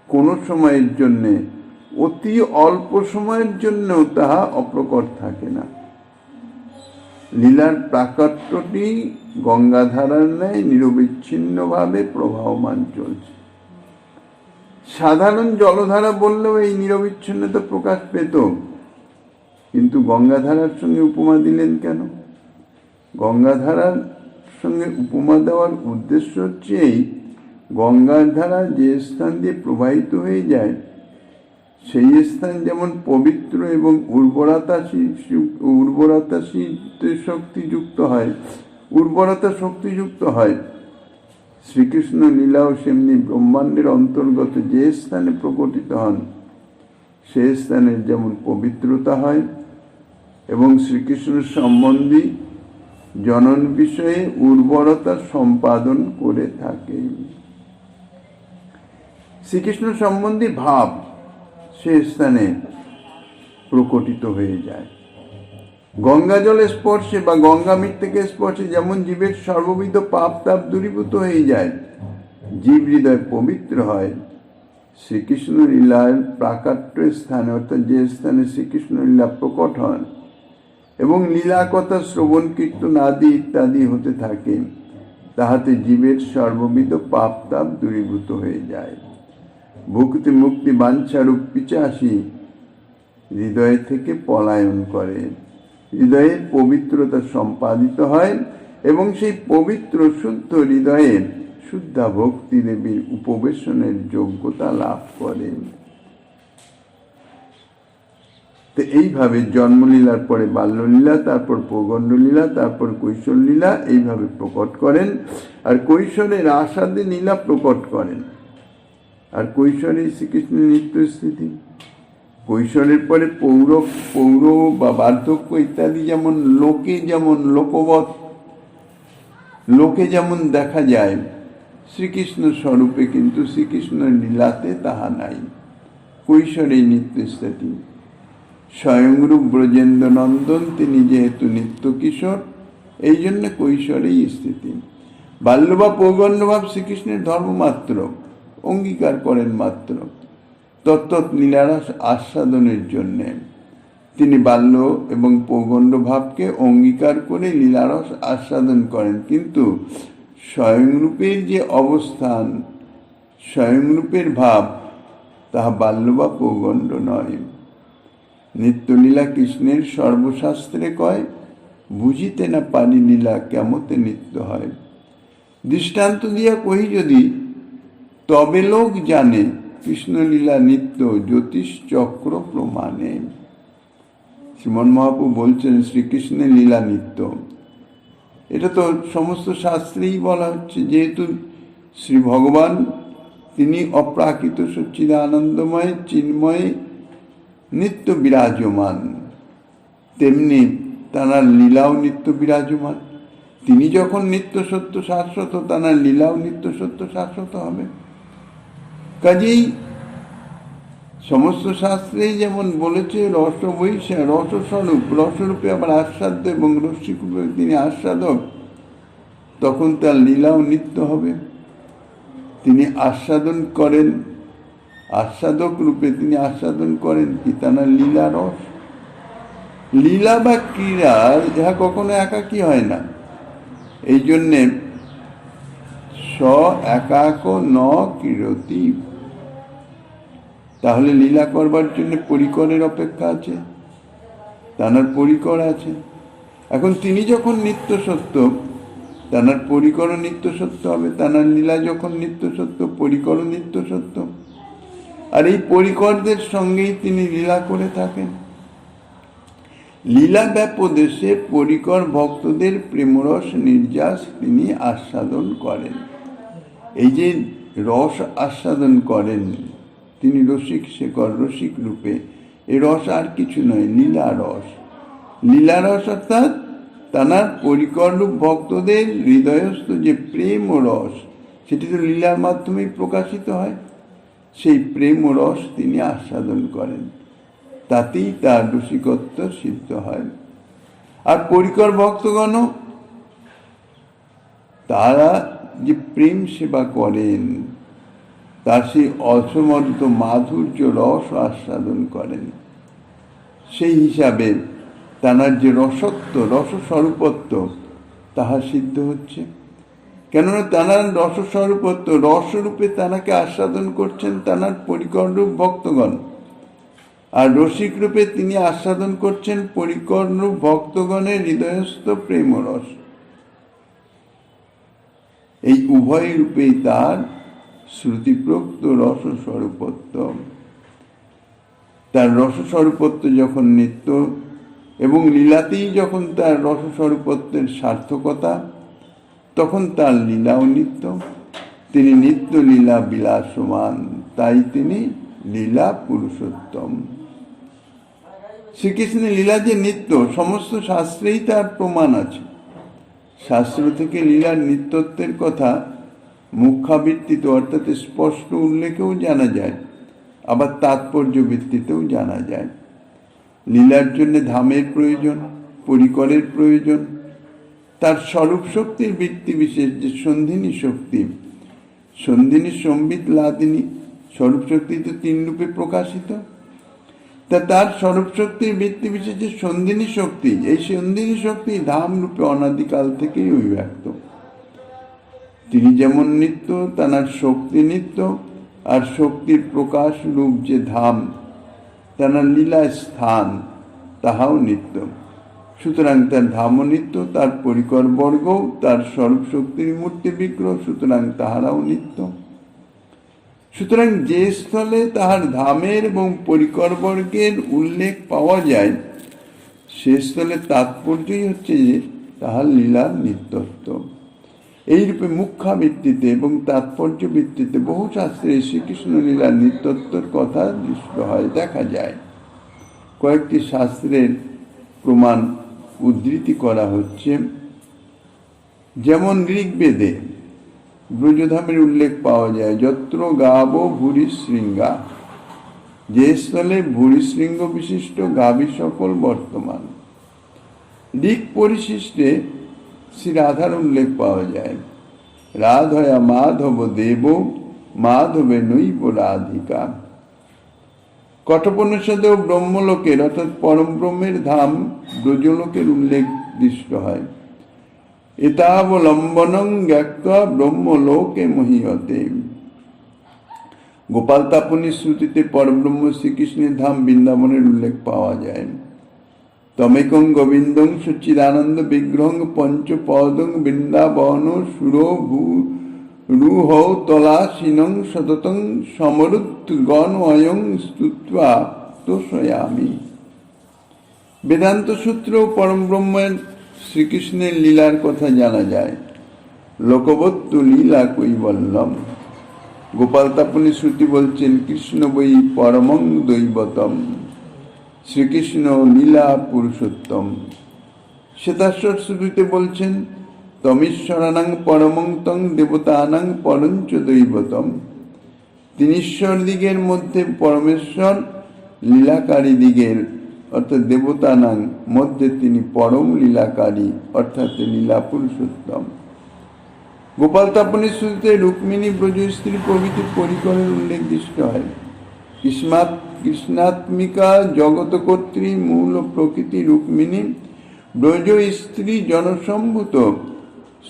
কোনো সময়ের জন্যে, অতি অল্প সময়ের জন্যও তাহা অপ্রকট থাকে না। লীলার প্রাকট্যটি গঙ্গাধারার ন্যায় নিরবিচ্ছিন্নভাবে প্রবাহমান চলছে। সাধারণ জলধারা বললেও এই নিরবিচ্ছিন্নতা প্রকাশ পেত, কিন্তু গঙ্গাধারার সঙ্গে উপমা দিলেন কেন? গঙ্গাধারার সঙ্গে উপমা দেওয়ার উদ্দেশ্য হচ্ছে এই, গঙ্গার ধারা যে স্থান দিয়ে প্রবাহিত হয়ে যায় সেই স্থান যেমন পবিত্র এবং উর্বরতা শক্তিযুক্ত হয়, শ্রীকৃষ্ণ লীলাও সেমনি ব্রহ্মাণ্ডের অন্তর্গত যে স্থানে প্রকটিত হন সে স্থানের যেমন পবিত্রতা হয় এবং শ্রীকৃষ্ণ সম্বন্ধী জনন বিষয়ে উর্বরতা সম্পাদন করে থাকে। শ্রীকৃষ্ণ সম্বন্ধী ভাব সে স্থানে প্রকটিত হয়ে যায়। গঙ্গা জলের স্পর্শে বা গঙ্গা মৃত্তিকে স্পর্শে যেমন জীবের সর্ববিধ পাপ তাপ দূরীভূত হয়ে যায়, জীব হৃদয় পবিত্র হয়, শ্রীকৃষ্ণ লীলার প্রাকাট্য স্থানে, অর্থাৎ যে স্থানে শ্রীকৃষ্ণ লীলা প্রকট হন এবং লীলা কথা শ্রবণ কীর্তন আদি ইত্যাদি হতে থাকে, তাহাতে জীবের সর্ববিধ পাপ তাপ দূরীভূত হয়ে যায়। ভক্তি মুক্তি বাঞ্ছারূপ পিচাসী হৃদয় থেকে পলায়ন করে, হৃদয়ের পবিত্রতা সম্পাদিত হয় এবং সেই পবিত্র শুদ্ধ হৃদয়ে শুদ্ধা ভক্তি দেবীর উপবেশনের যোগ্যতা লাভ করেন। তো এইভাবে জন্মলীলার পরে বাল্যলীলা, তারপর প্রগণ্ডলীলা, তারপর কৈশোর লীলা এইভাবে প্রকট করেন। আর কৈশোরের আস্বাদে লীলা প্রকট করেন। আর কৈশোরে শ্রীকৃষ্ণের নিত্যস্থিতি, কৈশোরের পরে পৌর বা বার্ধক্য ইত্যাদি যেমন লোকে যেমন দেখা যায়, শ্রীকৃষ্ণ স্বরূপে কিন্তু শ্রীকৃষ্ণের লীলাতে তাহা নাই। কৈশোরে নিত্যস্থিতি, স্বয়ংরূপ ব্রজেন্দ্র নন্দন তিনি যেহেতু নিত্য কিশোর, এই জন্য কৈশোরেই স্থিতি। বাল্য বা পৌগণ্ডভাব শ্রীকৃষ্ণের ধর্ম মাত্র, অঙ্গীকার করেন মাত্র, তত্ত্বৎ লীলারস আস্বাদনের জন্যে তিনি বাল্য এবং পৌগণ্ড ভাবকে অঙ্গীকার করে লীলারস আস্বাদন করেন, কিন্তু স্বয়ংরূপের যে অবস্থান, স্বয়ংরূপের ভাব, তাহা বাল্য বা পৌগণ্ড নয়। নিত্যলীলা কৃষ্ণের সর্বশাস্ত্রে কয়, বুঝিতে না পারি লীলা কেমতে নিত্য হয়। দৃষ্টান্ত দিয়া কহি যদি, তবে লোক জানে কৃষ্ণলীলা নিত্য জ্যোতিষ চক্র প্রমাণে। শ্রীমন মহাপ্রভু বলছেন শ্রীকৃষ্ণের লীলা নিত্য। এটা তো সমস্ত শাস্ত্রেই বলা হচ্ছে, যেহেতু শ্রী ভগবান তিনি অপ্রাকৃত সচ্চিদানন্দময় চিন্ময় নিত্য বিরাজমান, তেমনি তাঁর লীলাও নিত্য বিরাজমান। তিনি যখন নিত্য সত্য শাশ্বত, তাঁর লীলাও নিত্য সত্য শাশ্বত হবে। কাজেই সমস্ত শাস্ত্রেই যেমন বলেছে রসস্বরূপ, রসরূপে আবার আস্বাদ্য এবং রসিকরূপে তিনি আস্বাদক, তখন তার লীলাও নিত্য হবে। তিনি আস্বাদন করেন, আস্বাদক রূপে তিনি আস্বাদন করেন কি তার লীলা রস। লীলা বা ক্রীড়া ইহা কখনো একাকী হয় না। এই জন্যে স একাক ন ক্রীড়তি, তাহলে লীলা করবার জন্য পরিকরের অপেক্ষা আছে, তার পরিকর আছে। এখন তিনি যখন নিত্য সত্য, তার পরিকরও নিত্য সত্য হবে। তার লীলা যখন নিত্য সত্য, পরিকরও নিত্য সত্য। আর এই পরিকরদের সঙ্গেই তিনি লীলা করে থাকেন। লীলা ব্যাপদেশে পরিকর ভক্তদের প্রেমরস নির্যাস তিনি আস্বাদন করেন। এই যে রস আস্বাদন করেন তিনি রসিক শেখর, রসিক রূপে। এই রস আর কিছু নয়, লীলা রস। লীলা রস অর্থাৎ তাঁর পরিকর রূপ ভক্তদের হৃদয়স্থ যে প্রেম ও রস, সেটি তো লীলার মাধ্যমেই প্রকাশিত হয়। সেই প্রেম ও রস তিনি আস্বাদন করেন, তাতেই তার রসিকত্ব সিদ্ধ হয়। আর পরিকর ভক্তগণ তারা যে প্রেম সেবা করেন, তার সেই অসমর্থ মাধুর্য রস আস্বাদন করেন। সেই হিসাবে তাঁর যে রসত্ব, রসস্বরূপত্ব, তাহা সিদ্ধ হচ্ছে। কেননা তাঁর রসস্বরূপত্ব, রসরূপে তাঁকে আস্বাদন করছেন তাঁর পরিকর রূপ ভক্তগণ, আর রসিক রূপে তিনি আস্বাদন করছেন পরিকর রূপ ভক্তগণের হৃদয়স্থ প্রেম রস। এই উভয় রূপেই তার শ্রুতিপ্রোক্ত রসস্বরূপত্ব। তার রসস্বরূপত্ব যখন নিত্য, এবং লীলাতেই যখন তার রসস্বরূপত্বের সার্থকতা, তখন তার লীলাও নিত্য। তিনি নিত্য লীলা বিলাসমান, তাই তিনি লীলা পুরুষোত্তম। শ্রীকৃষ্ণের লীলা যে নিত্য, সমস্ত শাস্ত্রেই তার প্রমাণ আছে। শাস্ত্র থেকে লীলার নিত্যত্বের কথা মুখাবৃত্তিতে অর্থাৎ স্পষ্ট উল্লেখেও জানা যায়, আবার তাৎপর্য ভিত্তিতেও জানা যায়। লীলার জন্য ধামের প্রয়োজন, পরিকরের প্রয়োজন। তার স্বরূপ শক্তির বৃত্তি বিশেষ যে সন্ধিনী শক্তি, সন্ধিনী সম্বিত লাদিনী, স্বরূপ শক্তি তো তিন রূপে প্রকাশিত। তার স্বরূপ শক্তির বৃত্তি বিশেষ যে সন্ধিনী শক্তি, এই সন্ধিনী শক্তি ধাম রূপে অনাদিকাল থেকেই অভিব্যক্ত। তিনি যেমন নিত্য, তার শক্তি নিত্য, আর শক্তির প্রকাশ রূপ যে ধাম, তার লীলা স্থান, তাহাও নিত্য। সুতরাং তার ধামও নিত্য, তার পরিকর বর্গ, তার স্বরূপ শক্তির মূর্তি বিগ্রহ, সুতরাং তাহারাও নিত্য। সুতরাং যে স্থলে তাহার ধামের এবং পরিকর বর্গের উল্লেখ পাওয়া যায়, সে স্থলে তাৎপর্যই হচ্ছে যে তাহার লীলার নিত্যত্ব। এইরূপে মুখ্যা ভিত্তিতে এবং তাৎপর্য ভিত্তিতে বহু শাস্ত্রে শ্রীকৃষ্ণ লীলার নিত্যত্বর কথা দৃষ্ট হয়, দেখা যায়। কয়েকটি শাস্ত্রের প্রমাণ উদ্ধৃতি করা হচ্ছে। যেমন ঋগ্বেদে ব্রজধামের উল্লেখ পাওয়া যায়, যত্র গাব ভূরি শৃঙ্গা, যে স্থলে ভূরি শৃঙ্গ বিশিষ্ট গাভী সকল বর্তমান। ঋক পরিশিষ্টে শ্রী রাধার উল্লেখ পাওয়া যায়, রাধয়া মাধব দেব মাধবে নৈব রাধিকা। কঠোপনিষদেও ব্রহ্মলোকের অর্থাৎ পরম ব্রহ্মের ধাম ব্রজলোকের উল্লেখ দৃষ্ট হয়। এতাবলম্বনং জ্ঞাত্বা ব্রহ্মলোকে মহীয়তে। গোপাল তাপনী শ্রুতিতে পরব্রহ্ম শ্রীকৃষ্ণের ধাম বৃন্দাবনের উল্লেখ পাওয়া যায়। তমেকং গোবিন্দং সচ্চিদানন্দ বিগ্রহং পঞ্চপদং বৃন্দাবন সুরভূ রুহ তলাসীনং সততং সমরুদ্গণয়ং স্তুত্বা তোষয়ামি। বেদান্ত সূত্র পরম ব্রহ্মের শ্রীকৃষ্ণের লীলার কথা জানা যায়। লোকবত্তু লীলা কৈবল্যম। গোপাল তাপনী শ্রুতি বলছেন, কৃষ্ণ বৈ পরমং দৈবতম, শ্রীকৃষ্ণ লীলা পুরুষোত্তম। শ্বেতাশ্বর শ্রুতিতে বলছেন, তমীশ্বরানাং পরমং তং দেবতানাং পরঞ্চ দৈবতম। তিনি ঈশ্বর দিগের মধ্যে পরমেশ্বর, লীলাকারী দিগের অর্থাৎ দেবতানাং মধ্যে তিনি পরম লীলাকারী অর্থাৎ লীলা পুরুষোত্তম। গোপাল তাপনী শ্রুতিতে রুক্মিণী ব্রজ স্ত্রী প্রভৃতি পরিকরের উল্লেখ দৃষ্ট হয়। কৃষ্ণাত্মিকা জগৎকর্ত্রী মূল প্রকৃতি রুক্মিণী ব্রজ স্ত্রী জনসম্ভূত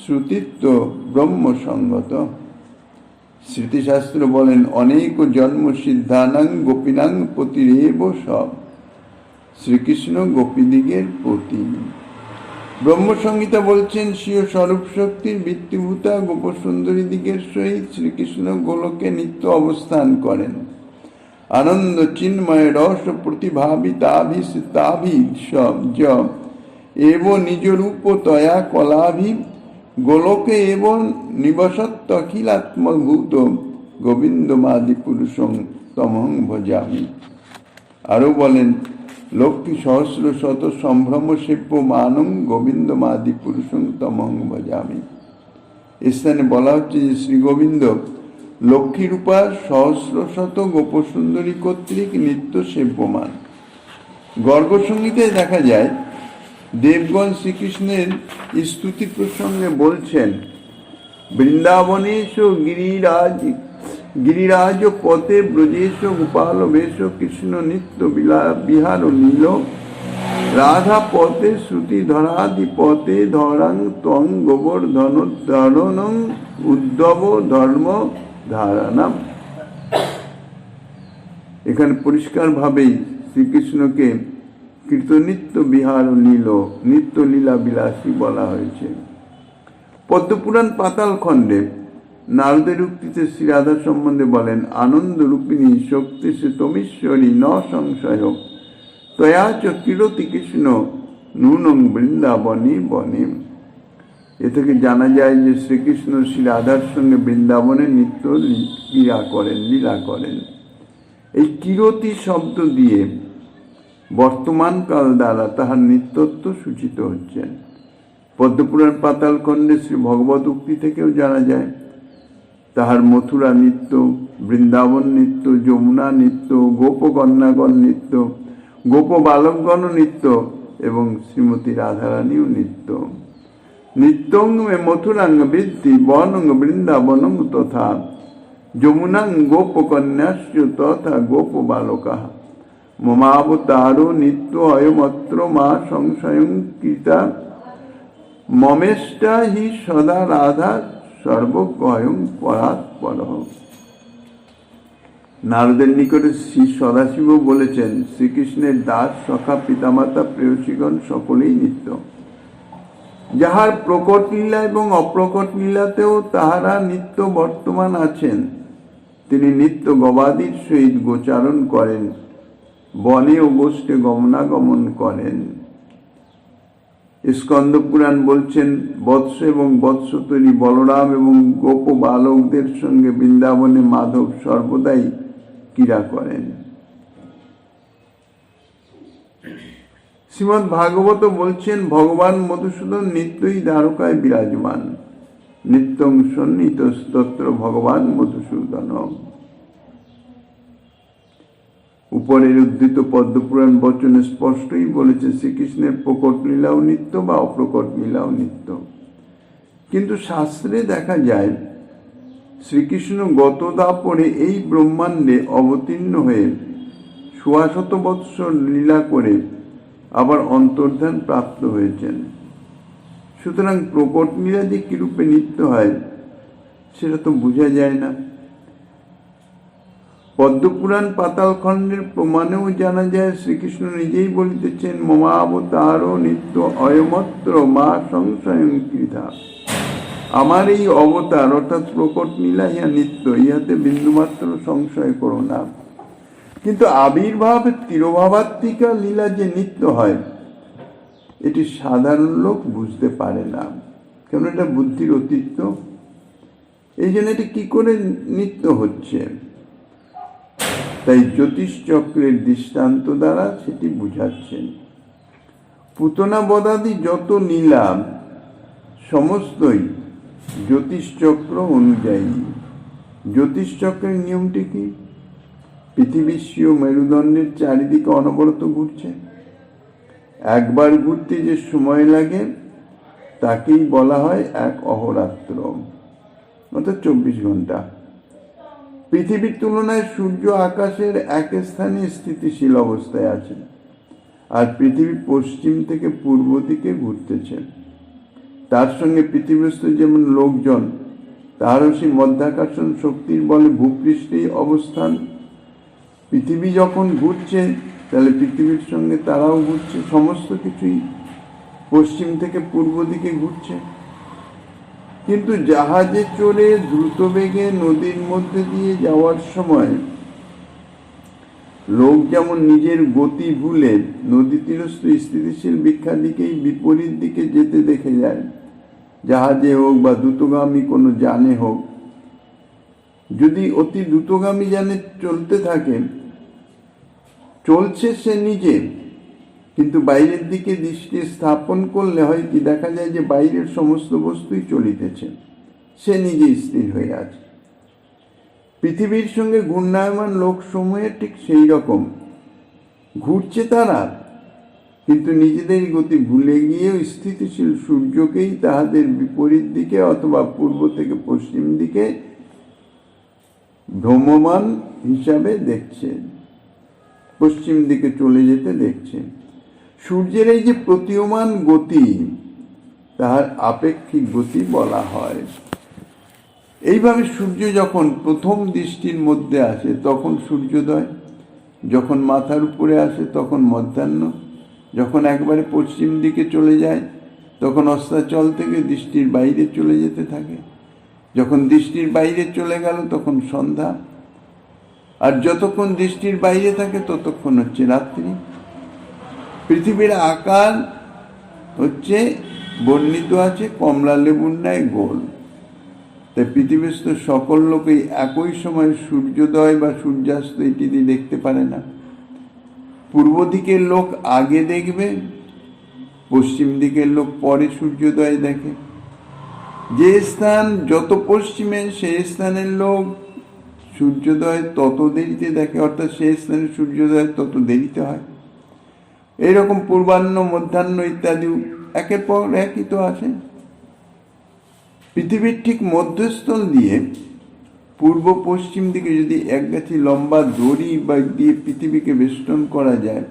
শ্রুতিত্ব ব্রহ্মসঙ্গত। স্মৃতিশাস্ত্র বলেন, অনেক জন্ম সিদ্ধানাং গোপীনাং পতিরেব সব। শ্রীকৃষ্ণ গোপীদিগের পতি। ব্রহ্মসংহিতা বলছেন, স্বীয় স্বরূপ শক্তির বৃত্তিভূতা গোপসুন্দরী দিগের সহিত শ্রীকৃষ্ণ গোলকে নিত্য অবস্থান করেন। আনন্দ চিন্ময় রস প্রতিভাবিতাভিষিতাভি এব নিজ রূপ তয়া কলাভি গোলকে এব নিবসত্ত অখিলাত্মভূত গোবিন্দমাদি পুরুষং তমং ভজামি। আরো বলেন, লক্ষ্মী সহস্র শত সম্ভ্রম সেব্য মানং গোবিন্দমাদি পুরুষং তমং ভজামি। স্থানে বলা হচ্ছে যে শ্রী গোবিন্দ লক্ষ্মীরূপা সহস্র শত গোপসুন্দরী কর্তৃক নিত্য সেব্যমান। গর্গসংগীতে দেখা যায় দেবগণ শ্রীকৃষ্ণের স্তুতি প্রসঙ্গে বলছেন, বৃন্দাবনেশ গিরিরাজ পথে ব্রজেশ গোপাল বেশ কৃষ্ণ নিত্য বিহার নীল রাধা পথে শ্রুতি ধরাধি পথে ধরাং তং গোবর্ধন ধরণং উদ্ধব ধর্ম ধারণাম। এখানে পরিষ্কার ভাবেই শ্রীকৃষ্ণকে কীর্তনিত্য বিহার নীল নিত্য লীলা বিলাসী বলা হয়েছে। পদ্মপুরাণ পাতাল খণ্ডে নারদের উক্তিতে শ্রী রাধা সম্বন্ধে বলেন, আনন্দ রূপিণী শক্তি সে তমীশ্বরী ন সংশয় তয়া চ কিরতি কৃষ্ণ নূনং বৃন্দাবনী বনে। এ থেকে জানা যায় যে শ্রীকৃষ্ণ শ্রী রাধার সঙ্গে বৃন্দাবনে নিত্য লীলা করেন। এই কিরতি শব্দ দিয়ে বর্তমান কাল দ্বারা তাহার নিত্যত্ব সূচিত হচ্ছেন। পদ্মপুরাণ পাতাল খণ্ডে শ্রী ভগবত উক্তি থেকেও জানা যায় তাহার মথুরা নিত্য, বৃন্দাবন নিত্য, যমুনা নিত্য, গোপকন্যাগণ নিত্য, গোপ বালকগণ নিত্য এবং শ্রীমতী রাধারানীও নিত্য। নিত্যং মে মথুরাঙ্গ বৃদ্ধি বনং বৃন্দাবনং তথা যমুনাং গোপকন্যাশ্চ তথা গোপ বালকা মমাবতারো নিত্য অয়মত্র মা সংশয়ং কৃতা মমেষ্টা হি সদা রাধা সর্বকয়ং পরাৎপর। নারদের নিকটে শ্রী সদাশিব বলেছেন, শ্রীকৃষ্ণের দাস সখা পিতামাতা প্রেয়সীগণ সকলেই নিত্য। যাহার প্রকট লীলা এবং অপ্রকট লীলাতেও তাহারা নিত্য বর্তমান আছেন। তিনি নিত্য গবাদির সহিত গোচারণ করেন, বনে ও গোষ্ঠে গমনাগমন করেন। স্কন্দ পুরাণ বলছেন, বৎস এবং বৎসতরী বলরাম এবং গোপ বালকদের সঙ্গে বৃন্দাবনে মাধব সর্বদাই ক্রীড়া করেন। শ্রীমদ্ ভাগবত বলছেন, ভগবান মধুসূদন নিত্যই দ্বারকায় বিরাজমান, নিত্যং সন্নিহিত স্তোত্র ভগবান মধুসূদন। উপরের উদ্ধৃত পদ্মপুরাণ বচনে স্পষ্টই বলেছে শ্রীকৃষ্ণের প্রকট লীলাও নিত্য বা অপ্রকট লীলাও নিত্য। কিন্তু শাস্ত্রে দেখা যায় শ্রীকৃষ্ণ গত দাপরে এই ব্রহ্মাণ্ডে অবতীর্ণ হয়ে 1600 বৎসর লীলা করে আবার অন্তর্ধান প্রাপ্ত হয়েছেন। সুতরাং প্রকট লীলা যে কিরূপে নিত্য হয় সেটা তো বোঝা যায় না। পদ্মপুরাণ পাতাল খণ্ডের প্রমাণেও জানা যায় শ্রীকৃষ্ণ নিজেই বলিতেছেন, মমাবতার নিত্য অয়মত্র মা সংশয়ং কৃতা। আমার এই অবতার অর্থাৎ প্রকট লীলা ইহা নিত্য, ইহাতে বিন্দুমাত্র সংশয় করো না। কিন্তু আবির্ভাব তিরোভাবাত্মিকা লীলা যে নিত্য হয় এটি সাধারণ লোক বুঝতে পারে না, কেন এটা বুদ্ধির অতীত। এই জন্য এটি কি করে নিত্য হচ্ছে, তাই জ্যোতিষ চক্রের দৃষ্টান্ত দ্বারা সেটি বুঝাচ্ছেন। পুতনা বদাদি যত লীলা সমস্তই জ্যোতিষ চক্র অনুযায়ী। জ্যোতিষ চক্রের নিয়মটি কি? পৃথিবীশ্বীয় মেরুদণ্ডের চারিদিকে অনবরত ঘুরছে। একবার ঘুরতে যে সময় লাগে তাকেই বলা হয় এক অহোরাত্র, অর্থাৎ 24 ঘন্টা। পৃথিবীর তুলনায় সূর্য আকাশের এক স্থানে স্থিতিশীল অবস্থায় আছে, আর পৃথিবী পশ্চিম থেকে পূর্ব দিকে ঘুরতেছে। তার সঙ্গে পৃথিবীস্থ যেমন লোকজন, তাহারও সেই মধ্যাকর্ষণ শক্তির বলে ভূপৃষ্ঠেই অবস্থান। পৃথিবী যখন ঘুরছে তাহলে পৃথিবীর সঙ্গে তারাও ঘুরছে, সমস্ত কিছুই পশ্চিম থেকে পূর্ব দিকে ঘুরছে। কিন্তু জাহাজে চড়ে দ্রুত বেগে নদীর মধ্যে দিয়ে যাওয়ার সময় লোক যেমন নিজের গতি ভুলে নদী তীরস্থ স্থিতিশীল বৃক্ষাদিকেই বিপরীত দিকে যেতে দেখে যায়, জাহাজে হোক বা দ্রুতগামী কোনো যানে হোক। যদি অতি দ্রুতগামী যানে চলতে থাকে, চলছে সে নিজে, কিন্তু বাইরের দিকে দৃষ্টি স্থাপন করলে হয় কি, দেখা যায় যে বাইরের সমস্ত বস্তুই চলিতেছে, সে নিজে স্থির হয়ে আছে। পৃথিবীর সঙ্গে ঘূর্ণায়মান লোকসমূহে ঠিক সেই রকম ঘুরছে তারা, কিন্তু নিজেদের গতি ভুলে গিয়েও স্থিতিশীল সূর্যকেই তাহাদের বিপরীত দিকে অথবা পূর্ব থেকে পশ্চিম দিকে ভ্রমমান হিসাবে দেখছে, পশ্চিম দিকে চলে যেতে দেখছে। সূর্যের এই যে প্রতীয়মান গতি, তাহার আপেক্ষিক গতি বলা হয়। এইভাবে সূর্য যখন প্রথম দৃষ্টির মধ্যে আসে তখন সূর্যোদয়, যখন মাথার উপরে আসে তখন মধ্যাহ্ন, যখন একবারে পশ্চিম দিকে চলে যায় তখন অস্তাচল থেকে দৃষ্টির বাইরে চলে যেতে থাকে, যখন দৃষ্টির বাইরে চলে গেল তখন সন্ধ্যা, আর যতক্ষণ দৃষ্টির বাইরে থাকে ততক্ষণ হচ্ছে রাত্রি। পৃথিবীর আকার হচ্ছে বর্ণিত আছে কমলা লেবুর ন্যায় গোল। তাই পৃথিবীস্থ সকল লোকই একই সময় সূর্যোদয় বা সূর্যাস্ত এটি দেখতে পারে না। পূর্ব দিকের লোক আগে দেখবে, পশ্চিম দিকের লোক পরে সূর্যোদয় দেখে। যে স্থান যত পশ্চিমে সেই স্থানের লোক সূর্যোদয় তত দেরিতে দেখে, অর্থাৎ সেই স্থানে সূর্যোদয় তত দেরিতে হয়। এইরকম পূর্বাহ্ন, মধ্যাহ্ন ইত্যাদি একের পর একই তো আছে। পৃথিবীর ঠিক মধ্যস্থল দিয়ে পূর্ব পশ্চিম দিকে যদি একগাছি লম্বা দড়ি বা দিয়ে পৃথিবীকে বেষ্টন করা যায়,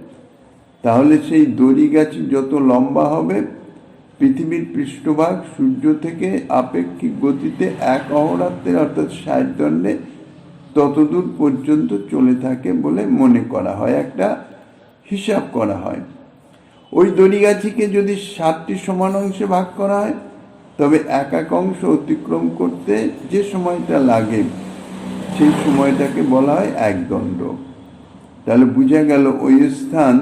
তাহলে সেই দড়ি গাছি যত লম্বা হবে, পৃথিবীর পৃষ্ঠভাগ সূর্য থেকে আপেক্ষিক গতিতে এক অহরাত্রের অর্থাৎ 60 দণ্ডে ততদূর পর্যন্ত চলে থাকে বলে মনে করা হয়, একটা হিসাব করা হয়। ওই দড়িগাছিকে যদি 7টি সমান অংশে ভাগ করা হয়, তবে এক এক অংশ অতিক্রম করতে যে সময়টা লাগে সেই সময়টাকে বলা হয় 1 দণ্ড। তাহলে বোঝা গেল ওই স্থান,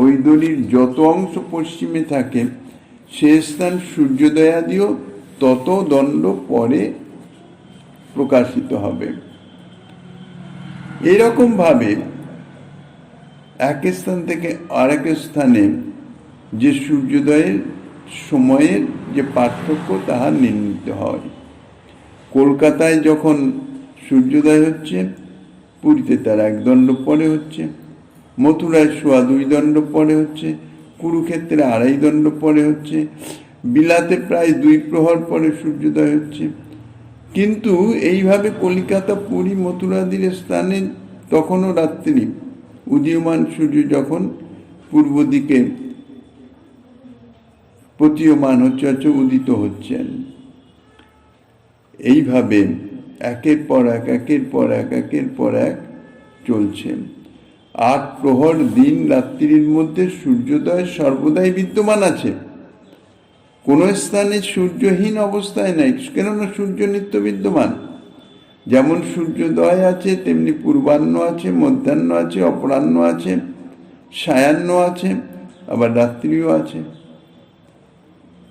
ওই দড়ির যত অংশ পশ্চিমে থাকে সে স্থান সূর্যোদয়াদিও তত দণ্ড পরে প্রকাশিত হবে। এইরকম ভাবে এক স্থান থেকে আরেক স্থানে যে সূর্যোদয়ের সময়ের যে পার্থক্য তাহা নির্ণীত হয়। কলকাতায় যখন সূর্যোদয় হচ্ছে, পুরীতে তার 1 দণ্ড পরে হচ্ছে, মথুরায় 2.25 দণ্ড পরে হচ্ছে, কুরুক্ষেত্রে 2.5 দণ্ড পরে হচ্ছে, বিলাতে প্রায় 2 প্রহর পরে সূর্যোদয় হচ্ছে। কিন্তু এইভাবে কলিকাতা, পুরী, মথুরাদির স্থানে তখনও রাত্রি, উদীয়মান সূর্য যখন পূর্ব দিকে প্রতীয়মান হচ্ছে, উদিত হচ্ছেন। এইভাবে একের পর এক, একের পর এক, একের পর এক চলছে। 8 প্রহর দিন রাত্রির মধ্যে সূর্যোদয় সর্বদাই বিদ্যমান আছে, কোনো স্থানে সূর্যহীন অবস্থায় নাই, কেননা সূর্য নিত্য বিদ্যমান। যেমন সূর্যোদয় আছে তেমনি পূর্বাহ্ন আছে, মধ্যাহ্ন আছে, অপরাহ্ন আছে, সায়াহ্ন আছে, আবার রাত্রিও আছে।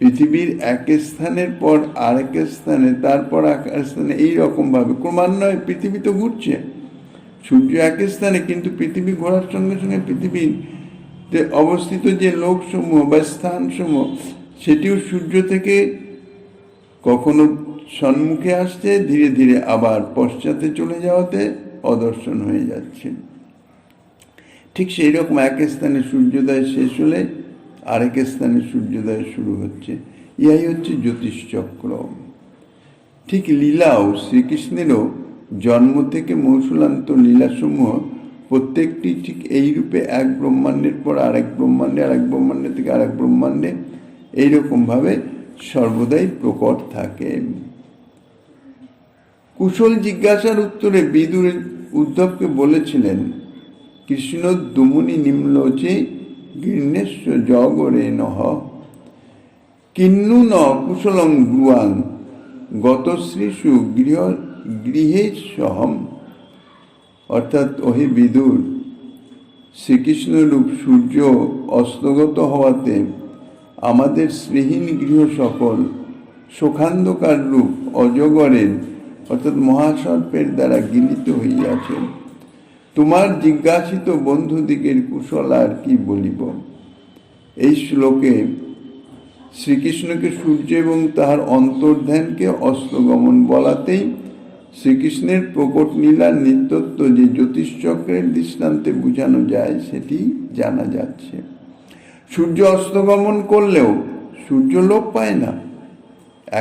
পৃথিবীর এক স্থানের পর আরেক স্থানে, তারপর এক স্থানে, এইরকম ভাবে ক্রমান্বয়ে পৃথিবী তো ঘুরছে। সূর্য এক স্থানে, কিন্তু পৃথিবী ঘোরার সঙ্গে সঙ্গে পৃথিবীতে অবস্থিত যে লোকসমূহ বা স্থানসমূহ সেটিও সূর্য থেকে কখনো সম্মুখে আসছে, ধীরে ধীরে আবার পশ্চাতে চলে যাওয়াতে অদর্শন হয়ে যাচ্ছে। ঠিক সেই রকম এক স্থানে সূর্যোদয় শেষ হলে আরেক স্থানে সূর্যোদয় শুরু হচ্ছে। ইহাই হচ্ছে জ্যোতিষচক্র। ঠিক লীলাও, শ্রীকৃষ্ণেরও জন্ম থেকে মৌসুলান্ত লীলাসমূহ প্রত্যেকটি ঠিক এই রূপে এক ব্রহ্মাণ্ডের পর আরেক ব্রহ্মাণ্ডে, আরেক ব্রহ্মাণ্ডে থেকে আরেক ব্রহ্মাণ্ডে এইরকমভাবে সর্বদাই প্রকট থাকে। কুশল জিজ্ঞাসার উত্তরে বিদুর উদ্ধবকে বলেছিলেন, কৃষ্ণ দুমুনি নিম্লোচে গীর্ণেশ্ব জগরে নহ কিন্নু ন কুশলং ব্রুয়াং গতশ্রীষু গৃহে সহম। অর্থাৎ ওহে বিদুর, শ্রীকৃষ্ণ রূপ সূর্য অস্তগত হওয়াতে আমাদের শ্রীহীন গৃহ সকল সুখান্ধকার রূপ অজগরের অর্থাৎ মহাসর্পের দ্বারা গিলিত হইয়াছে। তোমার জিজ্ঞাসিত বন্ধুদিগের কুশল আর কি বলিব। এই শ্লোকে শ্রীকৃষ্ণকে সূর্য এবং তাহার অন্তর্ধানকে অস্তগমন বলাতেই শ্রীকৃষ্ণের প্রকট লীলার নিত্যত্ব যে জ্যোতিষচক্রের দৃষ্টান্তে বোঝানো যায় সেটি জানা যাচ্ছে। সূর্য অস্তগমন করলেও সূর্য লোপ পায় না,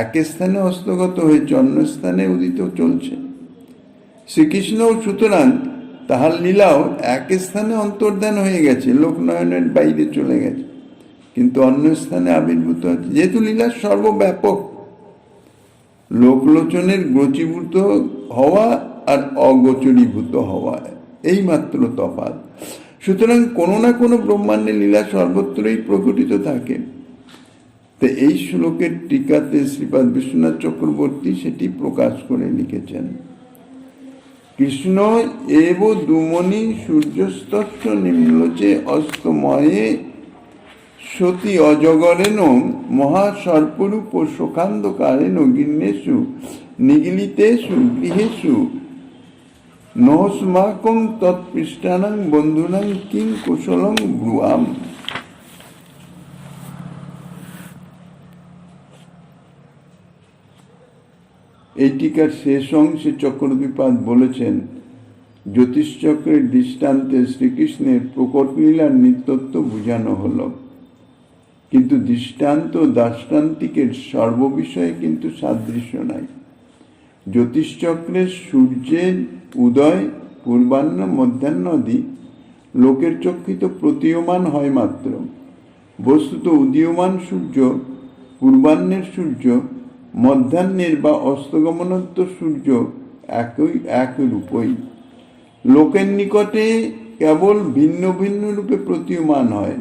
এক স্থানে অস্তগত হয়ে অন্য স্থানে উদিত চলছে। শ্রীকৃষ্ণও সুতরাং তাহার লীলাও এক স্থানে অন্তর্ধান হয়ে গেছে, লোকনয়নের বাইরে চলে গেছে, কিন্তু অন্য স্থানে আবির্ভূত আছে। যেহেতু লীলা সর্বব্যাপক, লোকলোচনের গোচীভূত হওয়া আর অগোচরীভূত হওয়া এই মাত্র তফাৎ। সুতরাং কোনো না কোনো ব্রহ্মাণ্ডের লীলা সর্বত্রই প্রকটিত থাকে। তো এই শ্লোকের টিকাতে শ্রীপাদ বিশ্বনাথ চক্রবর্তী সেটি প্রকাশ করে লিখেছেন। কৃষ্ণ এব দুমনি সূর্যস্তস্য নিম্লোচে অস্তময়ে সতী অজগরেণ মহাসর্পরূপ সুখান্ধকারেণ গিন্নেষু নিগলিতেষু গৃহেষু নহস্মাকং তৎপৃষ্টানাং বন্ধুনাং কিং কুশলং ব্রুয়াম। এই টিকার শেষ অংশে চক্রদ্বীপাদ বলেছেন, জ্যোতিষচক্রের দৃষ্টান্তে শ্রীকৃষ্ণের প্রকট লীলার নিত্যত্ব বুঝানো হল, কিন্তু দৃষ্টান্ত দাষ্টান্তিকের সর্ববিষয়ে কিন্তু সাদৃশ্য নাই। জ্যোতিষচক্রের সূর্যের উদয় পূর্বাহ্ন মধ্যাহ্নাদি লোকের চক্ষিত প্রতীয়মান হয় মাত্র, বস্তুত উদীয়মান সূর্য, পূর্বাহ্নের সূর্য, মধ্যাহ্নের বা অস্তগমনোত্তর সূর্য একই রূপই লোকের নিকটে কেবল ভিন্ন ভিন্ন রূপে প্রতীয়মান হয়।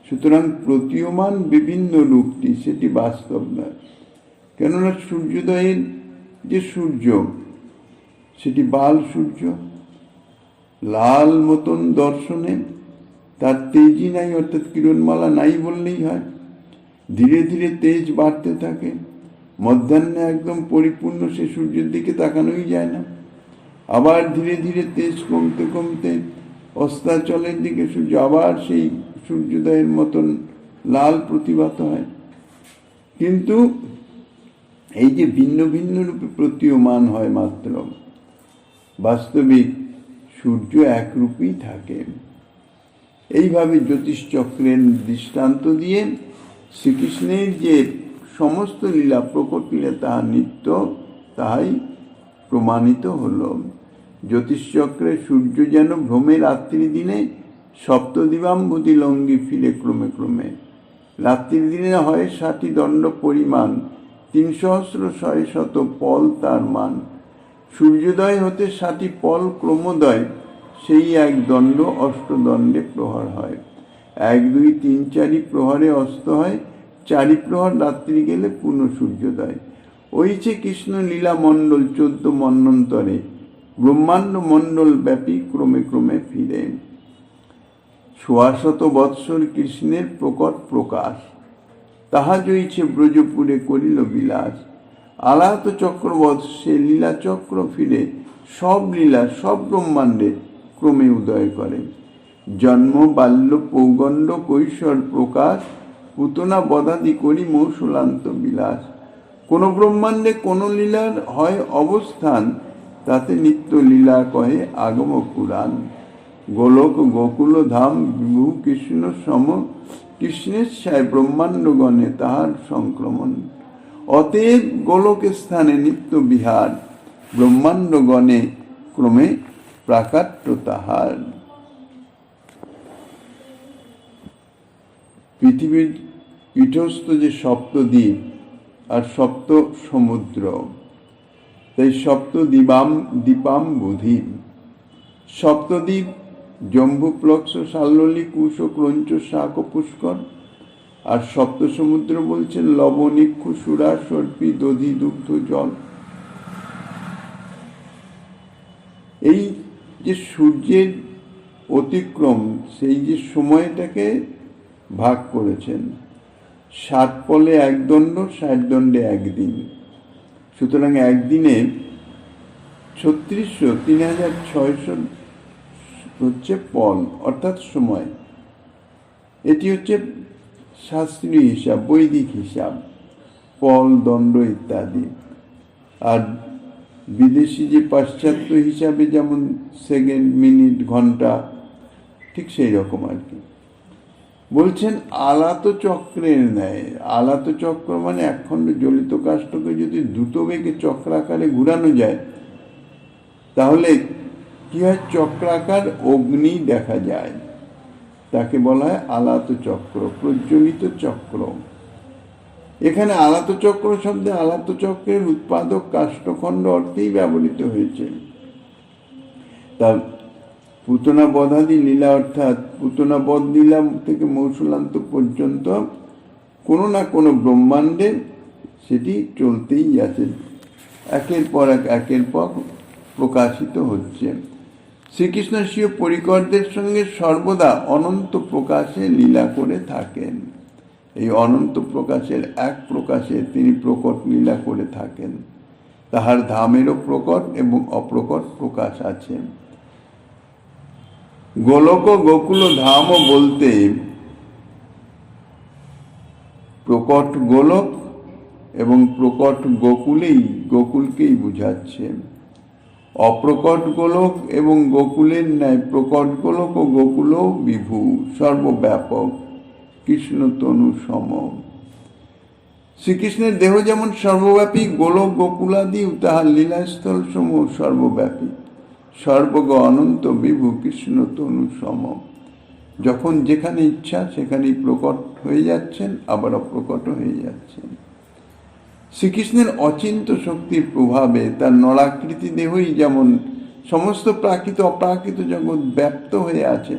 সুতরাং প্রতীয়মান বিভিন্ন রূপটি সেটি বাস্তব নয়, কেননা সূর্যোদয়ের যে সূর্য সেটি বাল সূর্য, লাল মতন দর্শনে, তার তেজই নাই, অর্থাৎ কিরণমালা নাই বললেই হয়। ধীরে ধীরে তেজ বাড়তে থাকে, মধ্যাহ্নে একদম পরিপূর্ণ সে সূর্যের দিকে তাকানোই যায় না, আবার ধীরে ধীরে তেজ কমতে কমতে অস্তাচলের দিকে সূর্য আবার সেই সূর্যোদয়ের মতন লাল প্রতিভাত হয়। কিন্তু এই যে ভিন্ন ভিন্ন রূপে প্রতীয়মান হয় মাত্র, বাস্তবিক সূর্য একরূপই থাকে। এইভাবে জ্যোতিষচক্রের দৃষ্টান্ত দিয়ে শ্রীকৃষ্ণের যে সমস্ত লীলা প্রকট লীলা তাহা নিত্য, তাহাই প্রমাণিত হল। জ্যোতিষচক্রে সূর্য যেন ভ্রমে রাত্রি দিনে সপ্তদিবাম্বুতি লঙ্ঘি ফিরে ক্রমে ক্রমে। রাত্রি দিনে হয় 60 দণ্ড পরিমাণ, 3,600 পল তার মান। সূর্যোদয় হতে 60 পল ক্রমোদয়, সেই এক দণ্ড অষ্টদণ্ডে প্রহর হয়। 1, 2, 3, 4 প্রহরে অস্ত হয়, 4 প্রহর রাত্রি গেলে পূর্ণ সূর্যোদয়। ওইছে কৃষ্ণ লীলা মণ্ডল 14 মন্বন্তরে, ব্রহ্মাণ্ড মণ্ডল ব্যাপী ক্রমে ক্রমে ফিরে। 1,600 বৎসর কৃষ্ণের প্রকট প্রকাশ, তাহা জইছে ব্রজপুরে করিল বিলাস। আলাত চক্রবৎ সে লীলা চক্র ফিরে, সব লীলা সব ব্রহ্মাণ্ডে ক্রমে উদয় করে। জন্ম বাল্য পৌগণ্ড কৈশোর প্রকাশ, পুতনা বদাদি করি মৌসুলান্ত বিলাস। কোন ব্রহ্মাণ্ডে কোন লীলার হয় অবস্থান, তাতে নিত্য লীলা কহে আগম পুরাণ। গোলক গোকুল ধাম বিভু কৃষ্ণ সম, কৃষ্ণের ছায় ব্রহ্মাণ্ডগণে তাহার সংক্রমণ। অতএব গোলক স্থানে নিত্য বিহার, ব্রহ্মাণ্ডগণে ক্রমে প্রাকাট্য তাহার। পৃথিবীর পীঠস্থ যে সপ্তদ্বীপ আর সপ্ত সমুদ্র, তাই সপ্ত দ্বীপাম্বুধি। সপ্তদ্বীপ জম্বু প্লক্ষ সাল্ললি কুশ ক্রঞ্চ শাক পুষ্কর, আর সপ্ত সমুদ্র বলছেন লবণিক্ষু সুরা সর্পি দধি দুগ্ধ জল। এই যে সূর্যের অতিক্রম, সেই যে সময়টাকে ভাগ করেছেন। 60 পলে 1 দণ্ড, 60 দণ্ডে 1 দিন। সুতরাং একদিনে 3600, 3600 হচ্ছে পল, অর্থাৎ সময়। এটি হচ্ছে শাস্ত্রীয় হিসাব, বৈদিক হিসাব, পল, দণ্ড ইত্যাদি। আর বিদেশি যে পাশ্চাত্য হিসাবে যেমন সেকেন্ড, মিনিট, ঘন্টা, ঠিক সেই রকম আর কি। বলছেন আলাত চক্রের ন্যায়। আলাত চক্র মানে একখণ্ড জ্বলিত কাষ্ঠকে যদি দ্রুত বেগে চক্রাকারে ঘুরানো যায়, তাহলে কি হয়? চক্রাকার অগ্নি দেখা যায়। তাকে বলা হয় আলাত চক্র, প্রজ্বলিত চক্র। এখানে আলাত চক্র শব্দে আলাত চক্রের উৎপাদক কাষ্ঠখণ্ড অর্থেই ব্যবহৃত হয়েছে। তা পুতনা বধাদি লীলা, অর্থাৎ পুতনা বধ লীলা থেকে মৌসুলান্ত পর্যন্ত কোনো না কোনো ব্রহ্মাণ্ডে সেটি চলতেই আছে, একের পর একের পর প্রকাশিত হচ্ছে। শ্রীকৃষ্ণ স্বীয় পরিকরদের সঙ্গে সর্বদা অনন্ত প্রকাশে লীলা করে থাকেন। এই অনন্ত প্রকাশের এক প্রকাশে তিনি প্রকট লীলা করে থাকেন। তাহার ধামেরও প্রকট এবং অপ্রকট প্রকাশ আছে। গোলক গোকুল ধাম বলতে প্রকট গোলক এবং প্রকট গোকুলকেই বুঝাচ্ছে। অপ্রকট গোলক এবং গোকুলের ন্যায় প্রকট গোলক ও গোকুলও বিভু, সর্বব্যাপক, কৃষ্ণ তনু সম। শ্রীকৃষ্ণের দেহ যেমন সর্বব্যাপী, গোলক গোকুলাদিও তাহার লীলাস্থল সমূহ সর্বব্যাপী, সর্বগ অনন্ত বিভু, কৃষ্ণ তনু সম। যখন যেখানে ইচ্ছা সেখানেই প্রকট হয়ে যাচ্ছেন, আবার অপ্রকট হয়ে যাচ্ছেন। শ্রীকৃষ্ণের অচিন্ত শক্তির প্রভাবে তার নরাকৃতি দেহই যেমন সমস্ত প্রাকৃত অপ্রাকৃত জগৎ ব্যাপ্ত হয়ে আছে,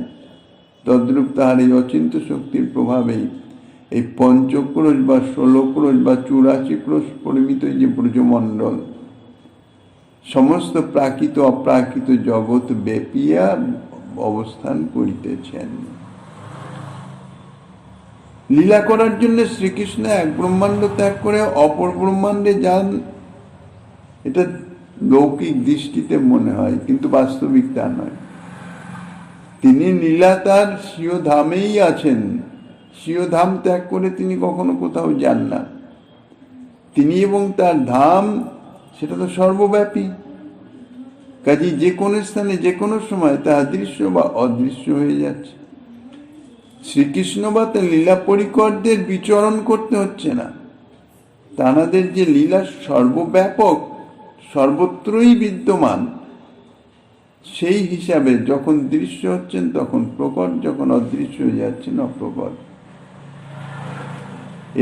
তদ্রূপ তাহার এই অচিন্ত শক্তির প্রভাবেই এই পঞ্চক্রোশ বা 16 ক্রোশ বা 84 ক্রোশ পরিমিত যে ব্রজমণ্ডল সমস্ত প্রাকৃত অপ্রাকৃত জগৎ ব্যাপিয়া অবস্থান করিতেছেন। লীলা করার জন্য শ্রীকৃষ্ণ এক ব্রহ্মাণ্ড ত্যাগ করে অপর ব্রহ্মাণ্ডে যান, এটা লৌকিক দৃষ্টিতে মনে হয়, কিন্তু বাস্তবিক তা নয়। তিনি লীলা তার স্বীয় ধামেই আছেন। স্বীয় ধাম ত্যাগ করে তিনি কখনো কোথাও যান না। তিনি এবং তার ধাম সেটা তো সর্বব্যাপী, কাজে যে কোনো স্থানে যে কোনো সময় তা দৃশ্য বা অদৃশ্য হয়ে যাচ্ছে। শ্রীকৃষ্ণ বা তার লীলা পরিকরদের বিচরণ করতে হচ্ছে না। তাঁদের যে লীলা সর্বব্যাপক, সর্বত্রই বিদ্যমান, সেই হিসাবে যখন দৃশ্য হচ্ছেন তখন প্রকট, যখন অদৃশ্য হয়ে যাচ্ছেন অপ্রকট।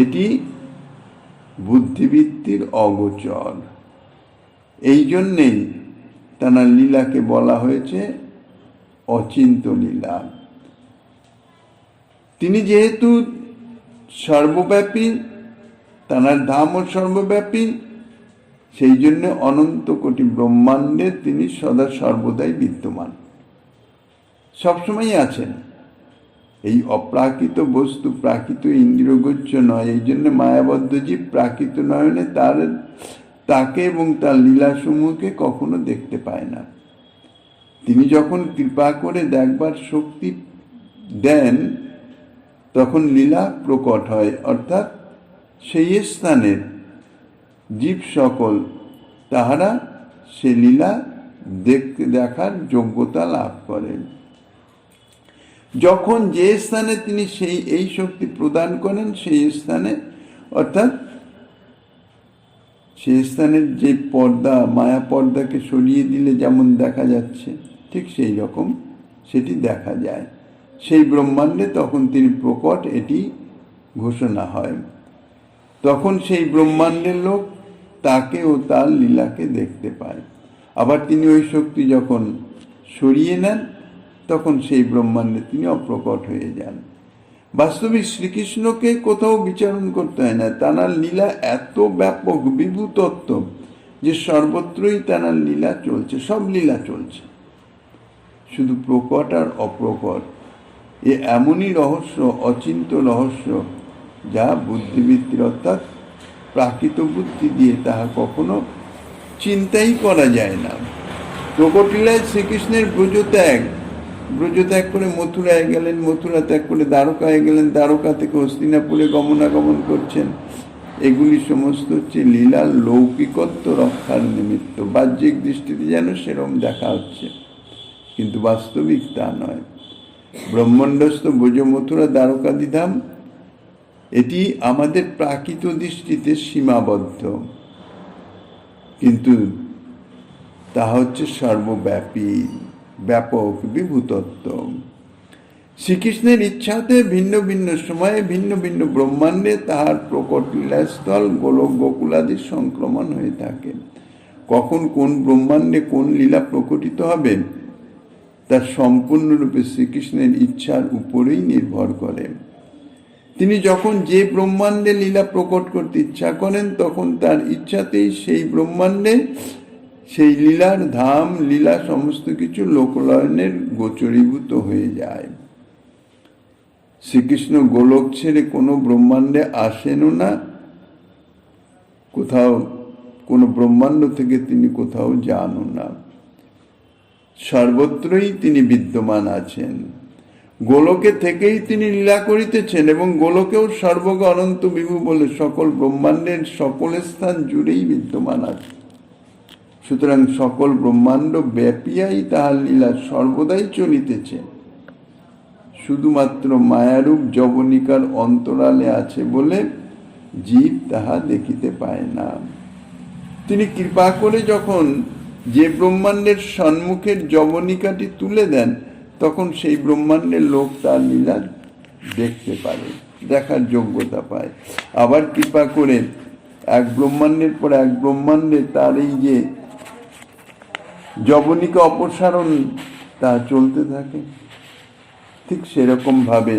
এটি বুদ্ধিবৃত্তির অগোচর। এই জন্যেই তাঁর লীলাকে বলা হয়েছে অচিন্ত লীলা। তিনি যেহেতু সর্বব্যাপী, তাঁর ধামও সর্বব্যাপী, সেই জন্য অনন্ত কোটি ব্রহ্মাণ্ডে তিনি সদা সর্বদাই বিদ্যমান, সবসময় আছেন। এই অপ্রাকৃত বস্তু প্রাকৃত ইন্দ্রিয়গোচ্য নয়, এই জন্য মায়াবদ্ধ জীব প্রাকৃত নয়নে তাকে এবং তার লীলাসমূহকে কখনো দেখতে পায় না। তিনি যখন কৃপা করে দেখবার শক্তি দেন তখন লীলা প্রকট হয়, অর্থাৎ সেই স্থানের জীব সকল তাহারা সে লীলা দেখার যোগ্যতা লাভ করেন। যখন যে স্থানে তিনি এই শক্তি প্রদান করেন সেই স্থানে, অর্থাৎ সেই স্থানের যে পর্দা, মায়া পর্দাকে সরিয়ে দিলে যেমন দেখা যাচ্ছে, ঠিক সেই রকম সেটি দেখা যায়। সেই ব্রহ্মাণ্ডে তখন তিনি প্রকট, এটি ঘোষণা হয়। তখন সেই ব্রহ্মাণ্ডের লোক তাকে ও তার লীলাকে দেখতে পায়। আবার তিনি ওই শক্তি যখন সরিয়ে নেন তখন সেই ব্রহ্মাণ্ডে তিনি অপ্রকট হয়ে যান। বাস্তবিক শ্রীকৃষ্ণকে কোথাও বিচারণ করতে হয় না। তাঁর লীলা এত ব্যাপক বিভূ তত্ত্ব যে সর্বত্রই তাঁর লীলা চলছে, সব লীলা চলছে। শুধু প্রকট আর অপ্রকট, এ এমনই রহস্য, অচিন্ত রহস্য, যা বুদ্ধিবৃত্তির অর্থাৎ প্রাকৃত বুদ্ধি দিয়ে তাহা কখনো চিন্তাই করা যায় না। প্রকটলীলায় শ্রীকৃষ্ণের ব্রজত্যাগ করে মথুরায় গেলেন, মথুরা ত্যাগ করে দ্বারকায় গেলেন, দ্বারকা থেকে হস্তিনাপুরে গমনাগমন করছেন। এগুলি সমস্ত হচ্ছে লীলার লৌকিকত্ব রক্ষার নিমিত্ত। বাহ্যিক দৃষ্টিতে যেন সেরম দেখা হচ্ছে, কিন্তু বাস্তবিক তা নয়। ব্রহ্মাণ্ডস্থ ব্রজ মথুরা দ্বারকাদিধাম, এটি আমাদের প্রাকৃত দৃষ্টিতে সীমাবদ্ধ, কিন্তু তা হচ্ছে সর্বব্যাপী, ব্যাপক, বিভূতত্ব। শ্রীকৃষ্ণের ইচ্ছাতে ভিন্ন ভিন্ন সময়ে ভিন্ন ভিন্ন ব্রহ্মাণ্ডে তাহার প্রকট লীলাস্থল গোলক গোকুলাদি সংক্রমণ হয়ে থাকে। কখন কোন ব্রহ্মাণ্ডে কোন লীলা প্রকটিত হবে তা সম্পূর্ণরূপে শ্রীকৃষ্ণের ইচ্ছার উপরেই নির্ভর করে। তিনি যখন যে ব্রহ্মাণ্ডে লীলা প্রকট করতে ইচ্ছা করেন, তখন তার ইচ্ছাতেই সেই ব্রহ্মাণ্ডে সেই লীলার ধাম, লীলা সমস্ত কিছু লোকলয়নের গোচরীভূত হয়ে যায়। শ্রীকৃষ্ণ গোলক ছেড়ে কোনো ব্রহ্মাণ্ডে আসেনও না, কোথাও কোনো ব্রহ্মাণ্ড থেকে তিনি কোথাও যানও না, সর্বত্রই তিনি বিদ্যমান আছেন। গোলকে থেকেই তিনি লীলা করিতেছেন এবং গোলকেও সর্বগ অনন্ত বিভু বলে সকল ব্রহ্মাণ্ডের সকল স্থান জুড়েই বিদ্যমান আছে। সুতরাং সকল ব্রহ্মাণ্ড ব্যাপিয়াই তাহার লীলা সর্বদাই চলিতেছে, শুধুমাত্র মায়ারূপ যবনিকার অন্তরালে আছে বলে জীব তাহা দেখিতে পায় না। তিনি কৃপা করে যখন যে ব্রহ্মাণ্ডের সম্মুখের যবনিকাটি তুলে দেন, তখন সেই ব্রহ্মাণ্ডের লোক তার লীলা দেখতে পারে, দেখার যোগ্যতা পায়। আবার কৃপা করে এক ব্রহ্মাণ্ডের পর এক ব্রহ্মাণ্ডে তার এই যে যবনিকা অপসারণ তা চলতে থাকে। ঠিক সেরকম ভাবে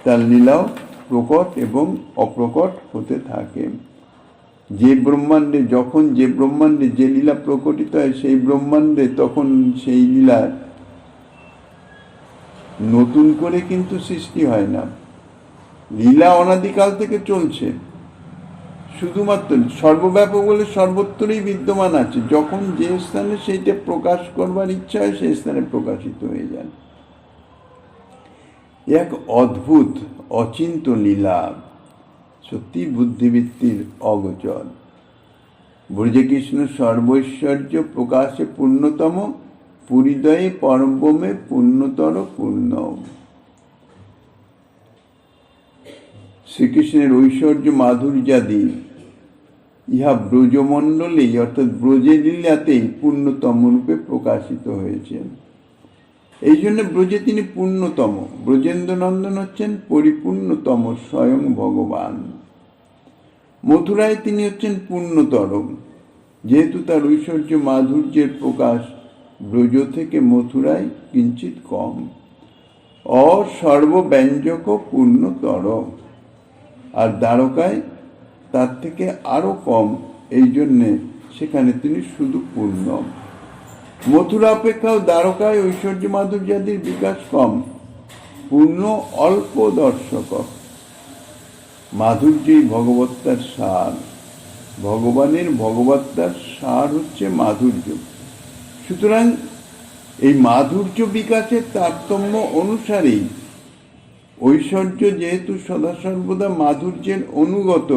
তার লীলাও প্রকট এবং অপ্রকট হতে থাকে। যে ব্রহ্মাণ্ডে যখন যে ব্রহ্মাণ্ডে যে লীলা প্রকটিত হয়, সেই ব্রহ্মাণ্ডে তখন সেই লীলা নতুন করে কিন্তু সৃষ্টি হয় না। লীলা অনাদিকাল থেকে চলছে, শুধুমাত্র সর্বব্যাপক বলে সর্বত্রই বিদ্যমান আছে। যখন যে স্থানে সেইটা প্রকাশ করবার ইচ্ছা হয়, সেই স্থানে প্রকাশিত হয়ে যায়। এক অদ্ভুত অচিন্ত লীলা, সত্যি বুদ্ধিবৃত্তির অগোচর। ব্রজে কৃষ্ণ সর্বৈশ্বর্য প্রকাশে পূর্ণতম, পুরীদয়ে পরমে পূর্ণতর পূর্ণ। শ্রীকৃষ্ণের ঐশ্বর্য মাধুর্যাদি ইহা ব্রজমণ্ডলেই অর্থাৎ ব্রজে লীলাতেই পূর্ণতম রূপে প্রকাশিত হয়েছে। এই জন্য ব্রজে তিনি পূর্ণতম। ব্রজেন্দ্র নন্দন হচ্ছেন পরিপূর্ণতম স্বয়ং ভগবান। মথুরায় তিনি হচ্ছেন পূর্ণতর, যেহেতু তার ঐশ্বর্য মাধুর্যের প্রকাশ ব্রজ থেকে মথুরায় কিঞ্চিত কম। অসর্বব্যঞ্জক পূর্ণতর, আর দ্বারকায় তার থেকে আরো কম, এই জন্যে সেখানে তিনি শুধু পূর্ণ। মথুরা অপেক্ষাও দ্বারকায় ঐশ্বর্য মাধুর্যাদির বিকাশ কম, পূর্ণ অল্প দর্শক। মাধুর্যই ভগবত্তার সার, ভগবানের ভগবত্তার সার হচ্ছে মাধুর্য। সুতরাং এই মাধুর্য বিকাশের তারতম্য অনুসারেই ঐশ্বর্য যেহেতু সদা সর্বদা মাধুর্যের অনুগত,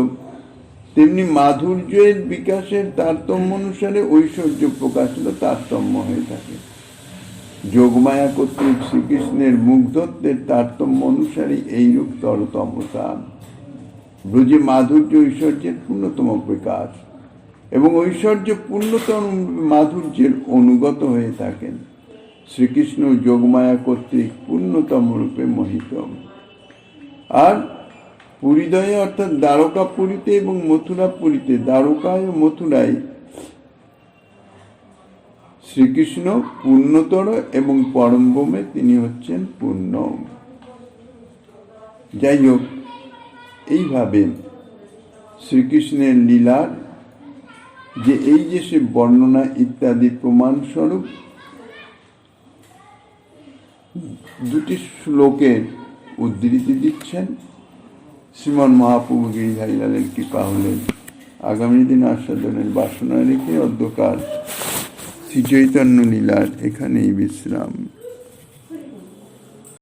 তেমনি মাধুর্যের বিকাশের তারতম্য অনুসারে ঐশ্বর্য প্রকাশের তারতম্য হয়ে থাকে। যোগমায়া কর্তৃক শ্রীকৃষ্ণের মুগ্ধত্বের তারতম্য অনুসারে এইরূপ তরতমতা। ব্রজে মাধুর্য ঐশ্বর্যের পূর্ণতম প্রকাশ এবং ঐশ্বর্য পূর্ণতম মাধুর্যের অনুগত হয়ে থাকেন। শ্রীকৃষ্ণ যোগমায়া কর্তৃক পূর্ণতম রূপে মোহিত। আর পুরীদয়ে অর্থাৎ দ্বারকা পুরীতে এবং মথুরা পুরীতে, দ্বারকায় ও মথুরায় শ্রীকৃষ্ণ পূর্ণতর এবং পরমব্রহ্মে তিনি হচ্ছেন পূর্ণ। যাই হোক, এইভাবে শ্রীকৃষ্ণের লীলার যে এই যে সে বর্ণনা ইত্যাদি প্রমাণস্বরূপ দুটি শ্লোকের উদ্ধৃতি দিচ্ছেন। শ্রীমন মহাপ্রভু গিরিধারীলালের কৃপা হলেন আগামী দিন আস্বাদনের বাসনা রেখে অদ্যকার শ্রী চৈতন্য লীলার এখানেই বিশ্রাম।